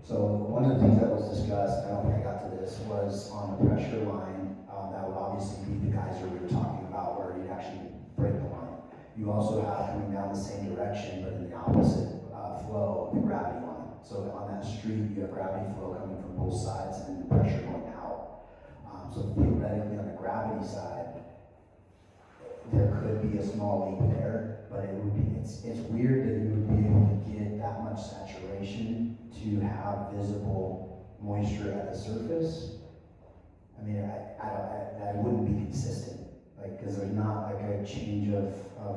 Speaker 2: So one of the things that was discussed, I don't think I got to this, was on the pressure line, that would obviously be the geyser we were talking about, where you'd actually break the line. You also have coming down the same direction, but in the opposite flow, the gravity line. So on that street, you have gravity flow coming from both sides and the pressure going out. So theoretically, on the gravity side, there could be a small leak there, but it's weird that you would be able to get that much saturation to have visible moisture at the surface. I mean, that wouldn't be consistent, like, because there's not like a change of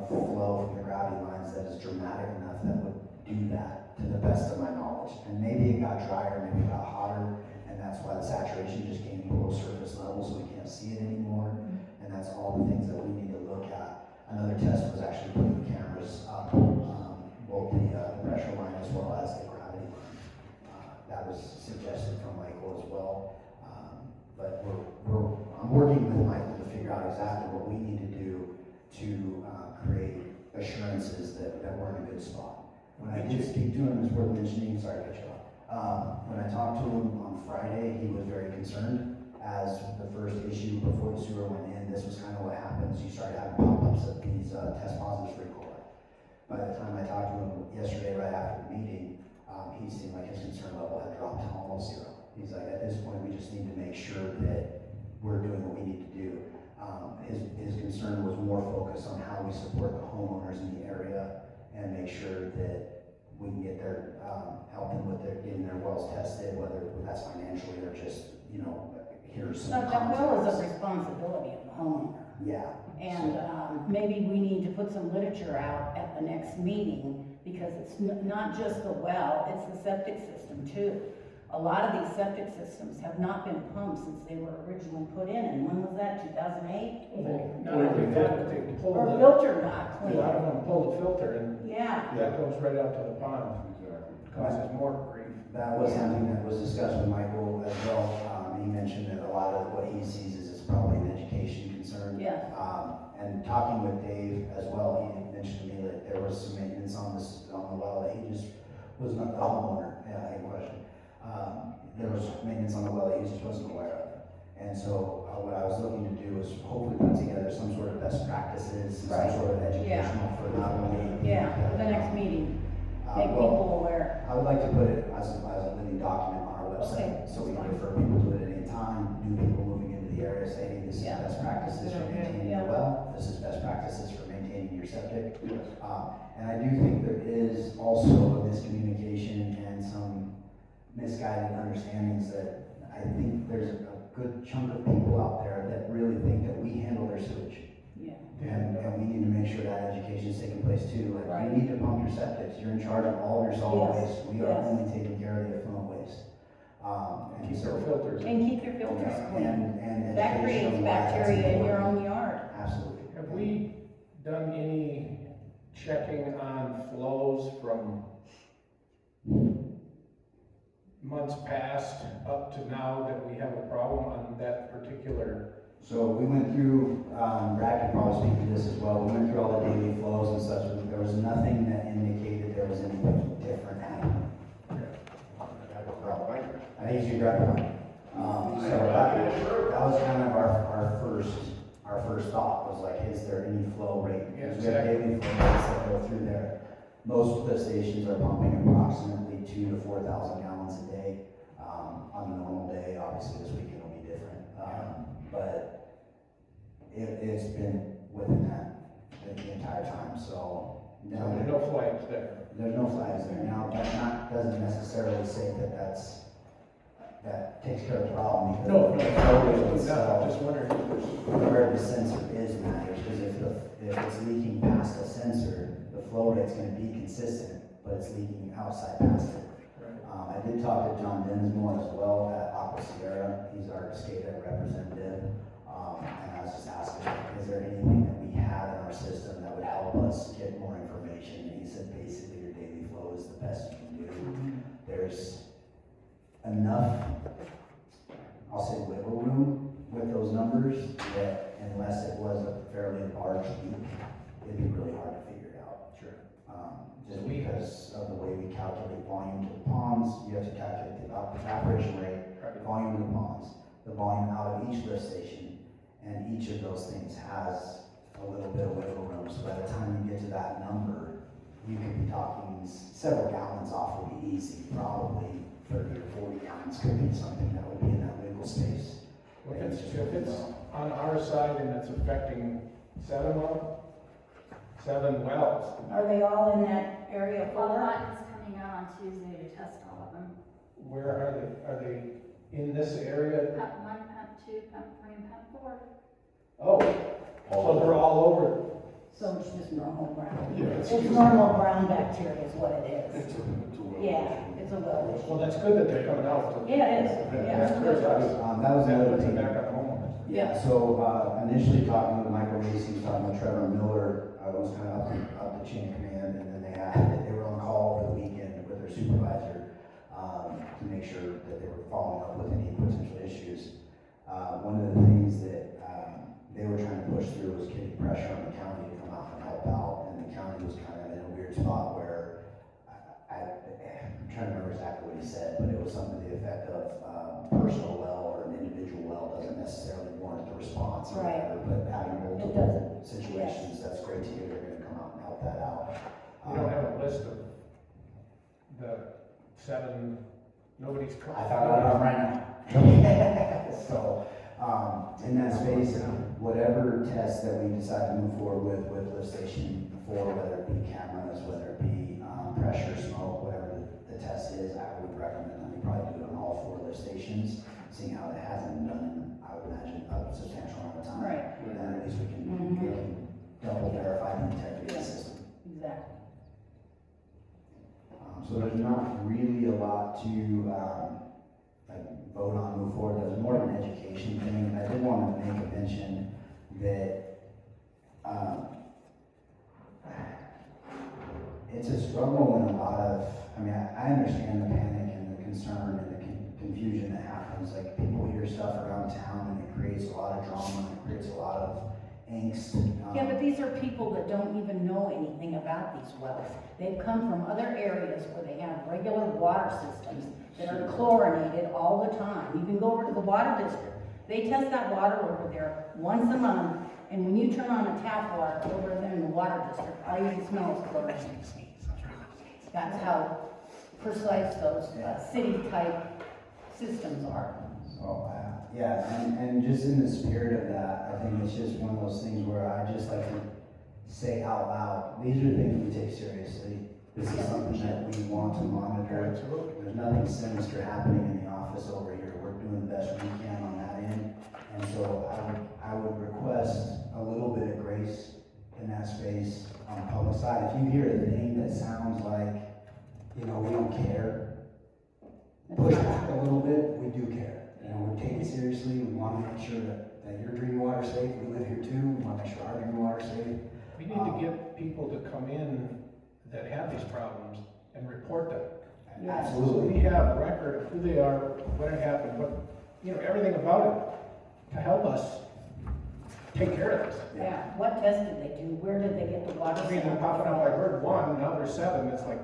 Speaker 2: flow from the gravity lines that is dramatic enough that would do that, to the best of my knowledge. And maybe it got drier, maybe it got hotter, and that's why the saturation just came below surface level, so we can't see it anymore. And that's all the things that we need to look at. Another test was actually putting cameras up, both the pressure line as well as the gravity line. That was suggested from Michael as well. But I'm working with Michael to figure out exactly what we need to do good spot. When I did speak to him, it's worth mentioning, sorry to cut you off. When I talked to him on Friday, he was very concerned as the first issue before the sewer went in. This was kind of what happens. You started having pop-ups of these test positives for E. coli. By the time I talked to him yesterday, right after the meeting, he seemed like his concern level had dropped to almost zero. He's like, at this point, we just need to make sure that we're doing what we need to do. His concern was more focused on how we support the homeowners in the area and make sure that we can get their, help them with their, getting their wells tested, whether that's financially or just, here's some
Speaker 1: But that well is a
Speaker 2: context.
Speaker 1: responsibility of the homeowner.
Speaker 2: Yeah.
Speaker 1: And maybe we need to put some literature out at the next meeting, because it's not just the well, it's the septic system too. A lot of these septic systems have not been pumped since they were originally put in, and when was that, 2008?
Speaker 3: Not only that, but they pull
Speaker 1: Or
Speaker 3: the,
Speaker 1: filter not
Speaker 3: a lot of
Speaker 1: clean.
Speaker 3: them pull the filter and
Speaker 1: Yeah,
Speaker 3: that goes right out to the pond. Causes more grief.
Speaker 2: That was something that was discussed with Michael as well. He mentioned that a lot of what he sees is it's probably an education concern.
Speaker 1: yeah,
Speaker 2: And talking with Dave as well, he mentioned to me that there was some maintenance on the well that he just was not the homeowner. Yeah, in question. There was maintenance on the well that he just wasn't aware of. And so what I was looking to do was hopefully put together some sort of best practices,
Speaker 1: Right.
Speaker 2: some sort of educational for not only.
Speaker 1: yeah, for the next meeting, make
Speaker 2: well,
Speaker 1: people aware.
Speaker 2: I would like to put it as a living document on our website,
Speaker 1: Okay,
Speaker 2: so we
Speaker 1: that's
Speaker 2: can
Speaker 1: fine.
Speaker 2: refer people to it at any time, new people moving into the area, say, hey, this is
Speaker 1: Yeah.
Speaker 2: best practices for maintaining
Speaker 1: Yeah.
Speaker 2: your well, this is best practices for maintaining your septic.
Speaker 6: Yes.
Speaker 2: And I do think there is also a miscommunication and some misguided understandings that I think there's a good chunk of people out there that really think that we handle their sewage.
Speaker 1: Yeah,
Speaker 2: And we need to make sure that education is taking place too. Like,
Speaker 1: Right.
Speaker 2: you need to pump your septics, you're in charge of all of your solid
Speaker 1: Yes,
Speaker 2: waste. We are
Speaker 1: yes.
Speaker 2: only taking care of the effluent waste. And
Speaker 3: Keep
Speaker 2: so,
Speaker 3: their filters.
Speaker 1: and keep your filters clean.
Speaker 2: and
Speaker 1: That
Speaker 2: education
Speaker 1: creates
Speaker 2: of why that's
Speaker 1: bacteria in your
Speaker 2: important.
Speaker 1: own yard.
Speaker 2: Absolutely.
Speaker 3: Have we done any checking on flows from months past up to now that we have a problem on that particular?
Speaker 2: So we went through, Brad could probably speak to this as well, we went through all the daily flows and such, and there was nothing that indicated there was anything different happening. I think you should grab one. So that was kind of our first thought, was like, is there any flow rate? Because we have daily flow rates that go through there. Most lift stations are pumping approximately 2,000 to 4,000 gallons a day. On a normal day, obviously this weekend will be different. But it's been within that the entire time, so.
Speaker 3: So there's no flags there.
Speaker 2: There's no flags there. Now, doesn't necessarily say that takes care of the problem, because.
Speaker 3: No,
Speaker 2: the
Speaker 3: no,
Speaker 2: flow rate
Speaker 3: I'm
Speaker 2: itself,
Speaker 3: just wondering if there's.
Speaker 2: where the sensor is matters, because if it's leaking past the sensor, the flow rate's gonna be consistent, but it's leaking outside past it. I did talk to John Dinsmore as well at Aqua Sierra. He's our SCADA representative. And I was just asking, is there anything that we have in our system that would help us get more information? And he said, basically, your daily flow is the best you can do. There's enough, I'll say, wiggle room with those numbers that unless it was a fairly large leak, it'd be really hard to figure it out.
Speaker 3: Sure.
Speaker 2: Just because of the way we calculate volume to the ponds, you have to calculate the evaporation rate, volume of the ponds, the volume out of each lift station, and each of those things has a little bit of wiggle room. So by the time you get to that number, you could be talking several gallons off would be easy, probably 30 or 40 gallons could be something that would be in that wiggle space.
Speaker 3: If it's on our side and it's affecting 7 wells,
Speaker 1: Are they all in that area
Speaker 8: Well,
Speaker 1: for?
Speaker 8: Martin's coming out on Tuesday to test all of them.
Speaker 3: where are they? Are they in this area?
Speaker 8: Pump 1, pump 2, pump 3, and pump 4.
Speaker 3: Oh, so they're all over.
Speaker 1: So it's just normal brown.
Speaker 6: Yeah,
Speaker 1: It's normal brown bacteria is what it is.
Speaker 6: It's a well.
Speaker 1: Yeah, it's a well issue.
Speaker 3: Well, that's good that they're coming out.
Speaker 1: Yeah, it is. Yeah,
Speaker 3: That's
Speaker 1: it's
Speaker 3: good.
Speaker 1: good.
Speaker 2: That was
Speaker 3: That
Speaker 2: another
Speaker 3: puts it
Speaker 2: thing.
Speaker 3: back on homeowners.
Speaker 2: Yeah, so initially talking with Michael Macy, talking with Trevor Miller, was kind of up the chain of command, and then they were on call over the weekend with their supervisor to make sure that they were following up with any potential issues. One of the things that they were trying to push through was getting pressure on the county to come out and help out, and the county was kind of in a weird spot where warrant the response or
Speaker 1: Right.
Speaker 2: whatever, but having
Speaker 1: It
Speaker 2: multiple
Speaker 1: doesn't.
Speaker 2: situations, that's great to hear, they're gonna come out and help that out.
Speaker 3: We don't have a list of the 7, nobody's.
Speaker 2: I found out about right now. So, in that space, whatever test that we decide to move forward with lift station 4, whether it be cameras, whether it be, pressure, smoke, whatever the test is, I would recommend that we probably do it on all 4 lift stations, seeing how it hasn't been done in, I would imagine, a substantial amount of time.
Speaker 1: Right.
Speaker 2: And then at least we
Speaker 1: Mhm.
Speaker 2: can double verify the integrity of the system.
Speaker 1: Exactly.
Speaker 2: So there's not really a lot to, like, vote on, move forward, there's more of an education thing, and I did want to make a mention that, it's a struggle in a lot of, I mean, I understand the panic and the concern and the confusion that happens, like, people hear stuff around town, and it creates a lot of drama, and it creates a lot of angst.
Speaker 1: Yeah, but these are people that don't even know anything about these wells. They've come from other areas where they have regular water systems that are chlorinated all the time. You can go over to the water district. They test that water over there once a month, and when you turn on a tap water over there in the water district, all you smell is chlorine. That's how precise those city-type systems are.
Speaker 2: So, yeah, and just in the spirit of that, I think it's just one of those things where I just like to say out loud, these are things we take seriously. This is something that we want to monitor.
Speaker 3: Absolutely.
Speaker 2: There's nothing sinister happening in the office over here. We're doing the best we can on that end. And so I would request a little bit of grace in that space on the public side. If you hear a thing that sounds like, you know, we don't care, push back a little bit, we do care. You know, we take it seriously, we want to make sure that your drinking water's safe, we live here too, we want to make sure our drinking water's safe.
Speaker 3: We need to get people to come in that have these problems and report them. So
Speaker 2: Absolutely.
Speaker 3: we have a record of who they are, when it happened, what, you know, everything about it to help us take care of this.
Speaker 1: Yeah, what test did they do? Where did they get the water
Speaker 3: I mean, they're
Speaker 1: sample
Speaker 3: popping up,
Speaker 1: from?
Speaker 3: I heard 1, now there's 7, it's like,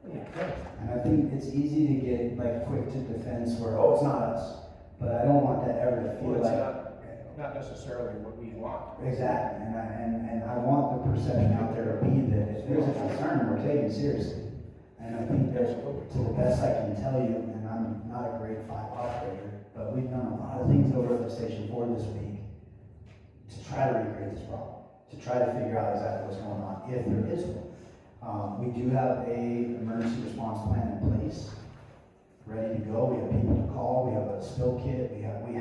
Speaker 3: okay.
Speaker 2: And I think it's easy to get like quick to defense where, oh, it's not us. But I don't want that ever to feel
Speaker 3: Well, it's
Speaker 2: like.
Speaker 3: not necessarily what we want.
Speaker 2: Exactly, and I want the perception out there to be that if there's a concern, we're taking it seriously. And I think that, to the best I can tell you, and I'm not a grade 5 operator, but we've done a lot of things over at the station 4 this week to try to recreate this problem, to try to figure out exactly what's going on, if there is one. We do have a emergency response plan in place, ready to go. We have people to call. We have a spill kit. We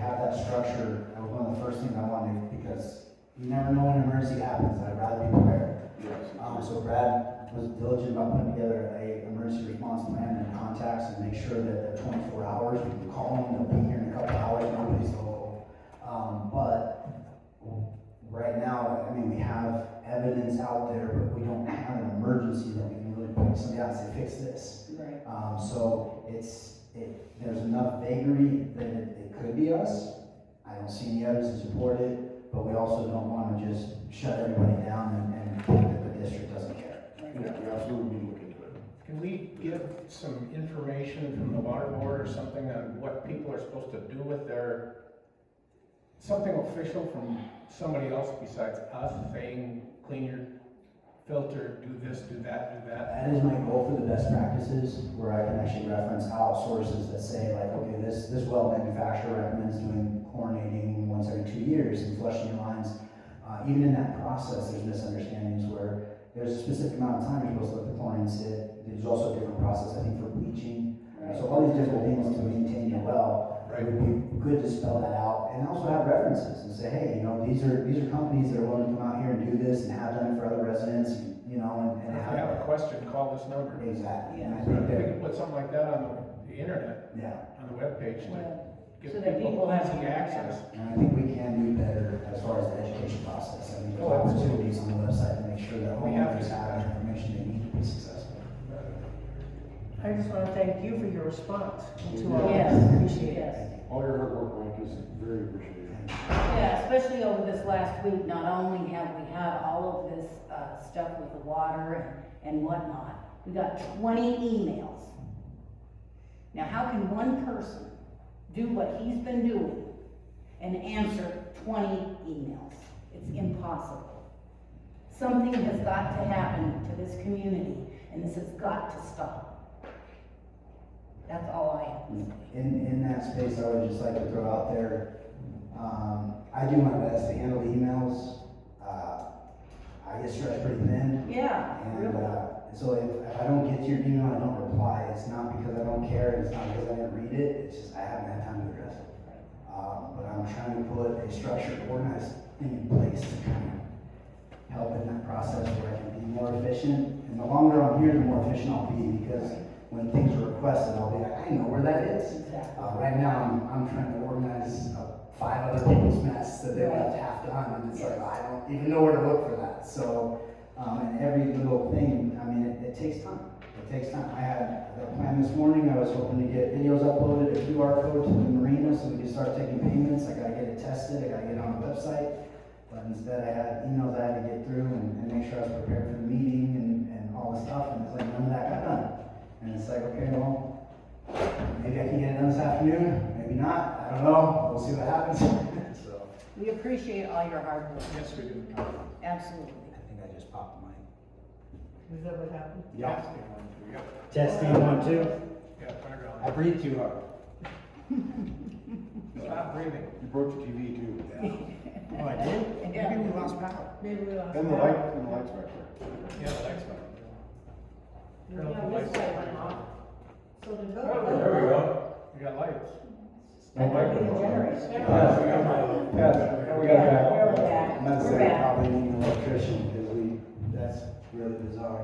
Speaker 2: have that structure. That was one of the first things I wanted, because you never know when an emergency happens. I'd rather be prepared. So Brad was diligent about putting together a emergency response plan and contacts and make sure that they're 24 hours. We can call them. They'll be here in a couple hours. Nobody's local. But right now, I mean, we have evidence out there, but we don't have an emergency that we can really point somebody out and say, fix this.
Speaker 1: Right.
Speaker 2: So there's enough vagary that it could be us. I don't see any evidence to support it, but we also don't want to just shut everybody down and think that the district doesn't care.
Speaker 6: Yeah, we absolutely need to look into it.
Speaker 3: Can we give some information from the water board or something on what people are supposed to do with their, something official from somebody else besides us saying, clean your filter, do this, do that, do that?
Speaker 2: That is my goal for the best practices, where I can actually reference outsources that say like, okay, this well manufacturer recommends doing chlorinating once every 2 years and flushing your lines. Even in that process, there's misunderstandings where there's a specific amount of time you're supposed to let the chlorine sit. There's also a different process, I think, for bleaching. So all these different things to maintain your well, it would be good to spell that out and also have references and say, hey, you know, these are companies that are willing to come out here and do this and have done it for other residents, you know, and
Speaker 3: If you have a question, call this number.
Speaker 2: Exactly. And I
Speaker 3: We
Speaker 2: think that,
Speaker 3: can put something like that on the internet,
Speaker 2: yeah,
Speaker 3: on the webpage to give
Speaker 1: So that people
Speaker 3: people
Speaker 1: have
Speaker 3: easy access.
Speaker 2: and I think we can do better as far as the education process. I think there's opportunities on the website to make sure that
Speaker 3: We have
Speaker 2: homeowners
Speaker 3: to.
Speaker 2: have the information they need to be successful.
Speaker 5: I just want to thank you for your response to our,
Speaker 1: Yes,
Speaker 5: appreciate it.
Speaker 1: yes.
Speaker 6: All your hard work, Mike, is very appreciated.
Speaker 1: Yeah, especially over this last week, not only have we had all of this stuff with the water and whatnot, we got 20 emails. Now, how can one person do what he's been doing and answer 20 emails. It's impossible. Something has got to happen to this community, and this has got to stop. That's all I have to say.
Speaker 2: In that space, I would just like to throw out there, I do my best to handle the emails. I get stretched pretty thin.
Speaker 1: Yeah,
Speaker 2: And,
Speaker 1: really.
Speaker 2: so if I don't get to your email, I don't reply. It's not because I don't care, it's not because I didn't read it, it's just I haven't had time to address it. But I'm trying to put a structured, organized thing in place to kind of help in that process where I can be more efficient. And the longer I'm here, the more efficient I'll be, because when things are requested, I'll be like, I know where that is. Right now, I'm trying to organize 5 other people's mess that they left half done, and it's like, I don't even know where to look for that. So, and every little thing, I mean, it takes time. It takes time. I had a plan this morning, I was hoping to get videos uploaded, a QR code to the marina so we could start taking payments. I gotta get it tested, I gotta get it on the website. But instead I had emails I had to get through and make sure I was prepared for the meeting and all the stuff, and it's like none of that got done. And it's like, okay, well, maybe I can get it done this afternoon, maybe not, I don't know, we'll see what happens. So,
Speaker 1: We appreciate all your hard work.
Speaker 3: Yes, we do.
Speaker 1: Absolutely.
Speaker 2: I think I just popped the mic.
Speaker 5: Is that what happened?
Speaker 2: Yeah.
Speaker 3: Testing, 1, 2, yep.
Speaker 2: Testing 1, 2.
Speaker 3: Yeah, turn it
Speaker 2: I
Speaker 3: on.
Speaker 2: breathe too hard.
Speaker 3: Stop breathing.
Speaker 6: You broke the TV too.
Speaker 2: Oh, I did? Maybe we lost power.
Speaker 5: Maybe we lost.
Speaker 6: And the
Speaker 5: power.
Speaker 6: lights back there.
Speaker 3: Yeah, the lights on.
Speaker 4: Yeah, this light went off. So did
Speaker 3: Oh, there we go. We got lights.
Speaker 1: That might be the generator.
Speaker 3: Yes, we got lights. Yes, we got
Speaker 1: Yeah,
Speaker 3: that.
Speaker 1: we're back.
Speaker 2: I'm not
Speaker 1: We're
Speaker 2: saying
Speaker 1: back.
Speaker 2: probably need an electrician, because that's really bizarre.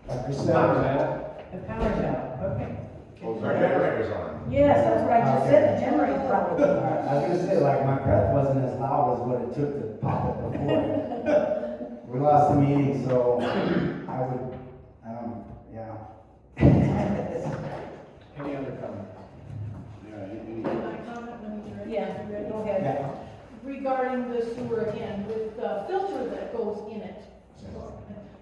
Speaker 2: Like I
Speaker 3: Stop,
Speaker 2: said,
Speaker 3: man.
Speaker 5: The power's out, okay.
Speaker 7: Our generator's on.
Speaker 1: Yes, that's what I just said, the generator probably.
Speaker 2: I was gonna say, like, my breath wasn't as loud as what it took to pop it before. We lost the meeting, so yeah.
Speaker 3: Any other comments?
Speaker 6: Yeah,
Speaker 4: Can I comment when he's ready?
Speaker 1: Yeah,
Speaker 4: You ready?
Speaker 1: go ahead.
Speaker 2: Yeah.
Speaker 4: Regarding the sewer again, with the filter that goes in it,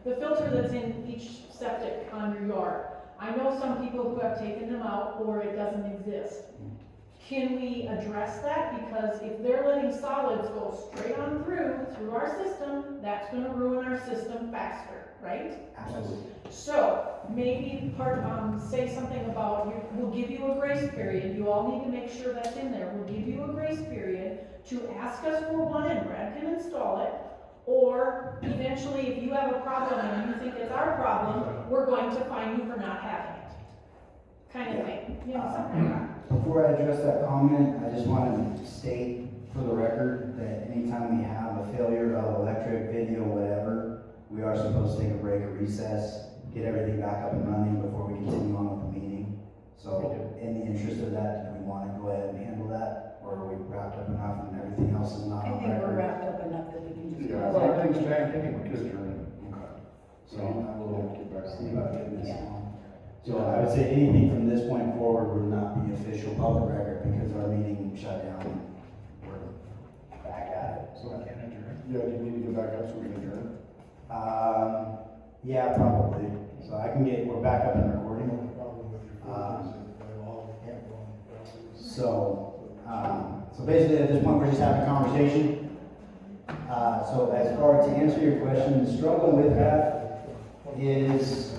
Speaker 4: the filter that's in each septic on your yard. I know some people who have taken them out or it doesn't exist. Can we address that? Because if they're letting solids go straight on through our system, that's gonna ruin our system faster, right?
Speaker 2: Absolutely.
Speaker 4: So, maybe say something about, we'll give you a grace period, you all need to make sure that's in there, we'll give you a grace period to ask us for one and Brad can install it, or eventually if you have a problem and you think it's our problem, we're going to fine you for not having it. Kind of thing, you know, something like that.
Speaker 2: Before I address that comment, I just want to state for the record that anytime we have a failure of electric, video, whatever, we are supposed to take a break or recess, get everything back up and running before we continue on with the meeting. So, in the interest of that, do we want to go ahead and handle that, or are we wrapped up enough and everything else is not
Speaker 1: I
Speaker 2: on
Speaker 1: think we're
Speaker 2: record?
Speaker 1: wrapped up enough that we can just.
Speaker 6: Yeah,
Speaker 3: Well, everything's back anyway.
Speaker 6: Just turn it. Okay.
Speaker 2: So, I will
Speaker 6: Get back
Speaker 2: see
Speaker 6: on.
Speaker 2: about getting this
Speaker 1: Yeah.
Speaker 2: on. So I would say anything from this point forward would not be official public record because our meeting shut down and we're back at it.
Speaker 3: So I can't adjourn.
Speaker 6: Yeah, do you need to get back up so we can adjourn?
Speaker 2: Yeah, probably. So I can we're back up and recording. So basically at this point, we're just having a conversation. So as far to answer your question, the struggle with that is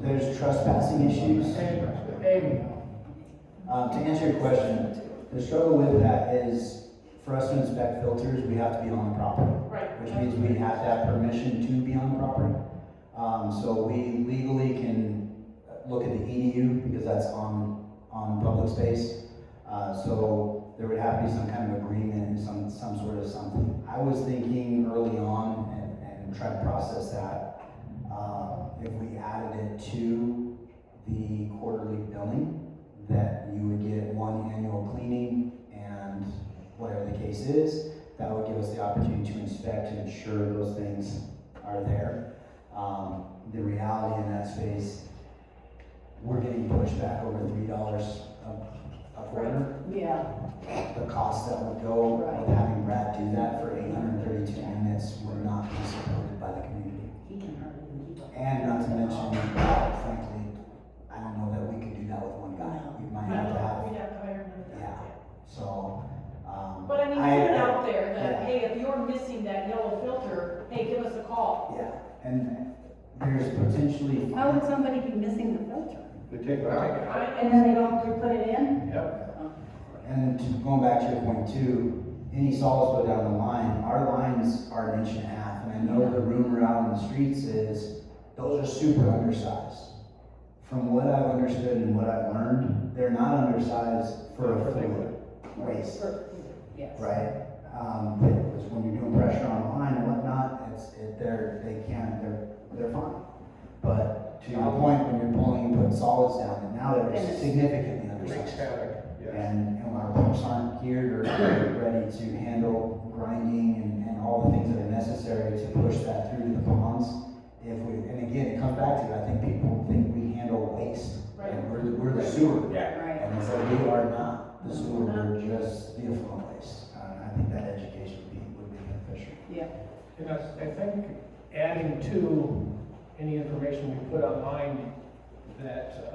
Speaker 2: there's trespassing issues. To answer your question, the struggle with that is for us to inspect filters, we have to be on the property.
Speaker 4: Right.
Speaker 2: Which means we have to have permission to be on the property. So we legally can look at the EDU because that's on public space. So there would have to be some kind of agreement, some sort of something. I was thinking early on and try to process that. If we added it to the quarterly billing, that you would get one annual cleaning and whatever the case is, that would give us the opportunity to inspect to ensure those things are there. The reality in that space, we're getting pushed back over $3 a quarter.
Speaker 1: Yeah,
Speaker 2: The cost that would go
Speaker 1: Right.
Speaker 2: with having Brad do that for 832 units would not be supported by the community.
Speaker 1: he can hardly even keep up.
Speaker 2: And not to mention, frankly, I don't know that we could do that with one guy. We might have to have
Speaker 4: We'd have to hire another guy.
Speaker 2: Yeah. So, And there's potentially.
Speaker 1: How would somebody be missing the filter?
Speaker 6: They take it out.
Speaker 1: And then they don't put it in?
Speaker 3: Yep.
Speaker 2: And going back to your point too, any solids go down the line, our lines are 1.5 inches. And I know the rumor out in the streets is, those are super undersized. From what I've understood and what I've learned, they're not undersized for a fluid waste,
Speaker 1: Yes.
Speaker 2: right? Because when you're doing pressure on the line and whatnot, they're fine. But to your point, when you're putting solids down, and now they're significantly
Speaker 3: Wreaks
Speaker 2: undersized.
Speaker 3: havoc, yes.
Speaker 2: And our pumps aren't geared or ready to handle grinding and all the things that are necessary to push that through to the ponds. And again, it comes back to, I think people think we handle waste.
Speaker 4: Right.
Speaker 2: And we're the sewer.
Speaker 7: Yeah.
Speaker 1: Right.
Speaker 2: And it's like, we are not the sewer, we're just the effluent waste. I think that education would be beneficial.
Speaker 1: Yeah.
Speaker 3: And I think adding to any information we put online that,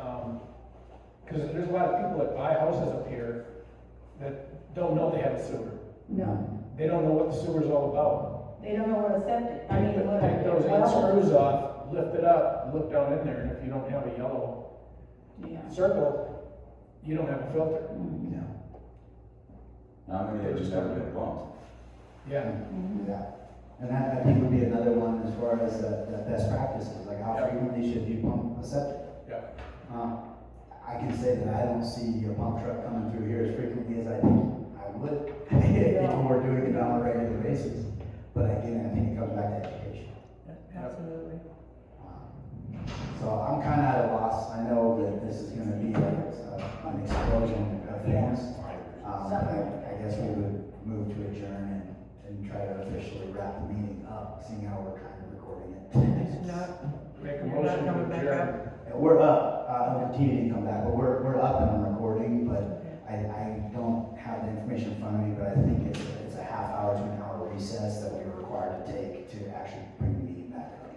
Speaker 3: because there's a lot of people that buy houses up here that don't know they have a sewer.
Speaker 1: No,
Speaker 3: They don't know what the sewer's all about.
Speaker 1: they don't know what a septic, I mean, what
Speaker 3: Take those 8
Speaker 1: well,
Speaker 3: screws off, lift it up, look down in there, and if you don't have a yellow
Speaker 1: yeah.
Speaker 3: circle, you don't have a filter.
Speaker 2: Yeah.
Speaker 7: How many of just haven't been pumped?
Speaker 3: Yeah.
Speaker 1: Mhm.
Speaker 2: Yeah. And that, I think, would be another one as far as the best practices, like how
Speaker 3: Yeah.
Speaker 2: frequently should you pump a septic?
Speaker 3: Yeah.
Speaker 2: I can say that I don't see a pump truck coming through here as frequently as I think I would if people were doing it on a regular basis. But again, I think it comes back to education.
Speaker 5: Absolutely.
Speaker 2: So I'm kind of at a loss. I know that this is going to be an explosion of things. But I guess we would move to adjourn and try to officially wrap the meeting up, seeing how we're kind of recording it.
Speaker 5: It's not,
Speaker 3: Make a
Speaker 5: you're not
Speaker 3: motion to
Speaker 5: coming back
Speaker 3: adjourn.
Speaker 5: up?
Speaker 2: We're up, the TV didn't come back, but we're up and I'm recording, but
Speaker 5: Okay.
Speaker 2: I don't have the information in front of me, but I think it's a half hour to an hour recess that we're required to take to actually bring the meeting back up.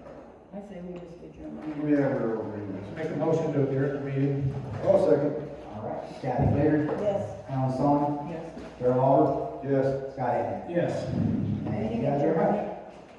Speaker 1: I say we just adjourn.
Speaker 6: We have our own agreements.
Speaker 3: Make a motion to adjourn the meeting.
Speaker 6: I'll second.
Speaker 2: All right, Kathy Flater,
Speaker 1: Yes.
Speaker 2: Alan Stone,
Speaker 5: Yes.
Speaker 2: Darrell Oliver,
Speaker 6: Yes.
Speaker 2: Scott Hayden.
Speaker 3: Yes.
Speaker 2: Thank you
Speaker 1: Meeting
Speaker 2: guys very
Speaker 1: adjourned.
Speaker 2: much.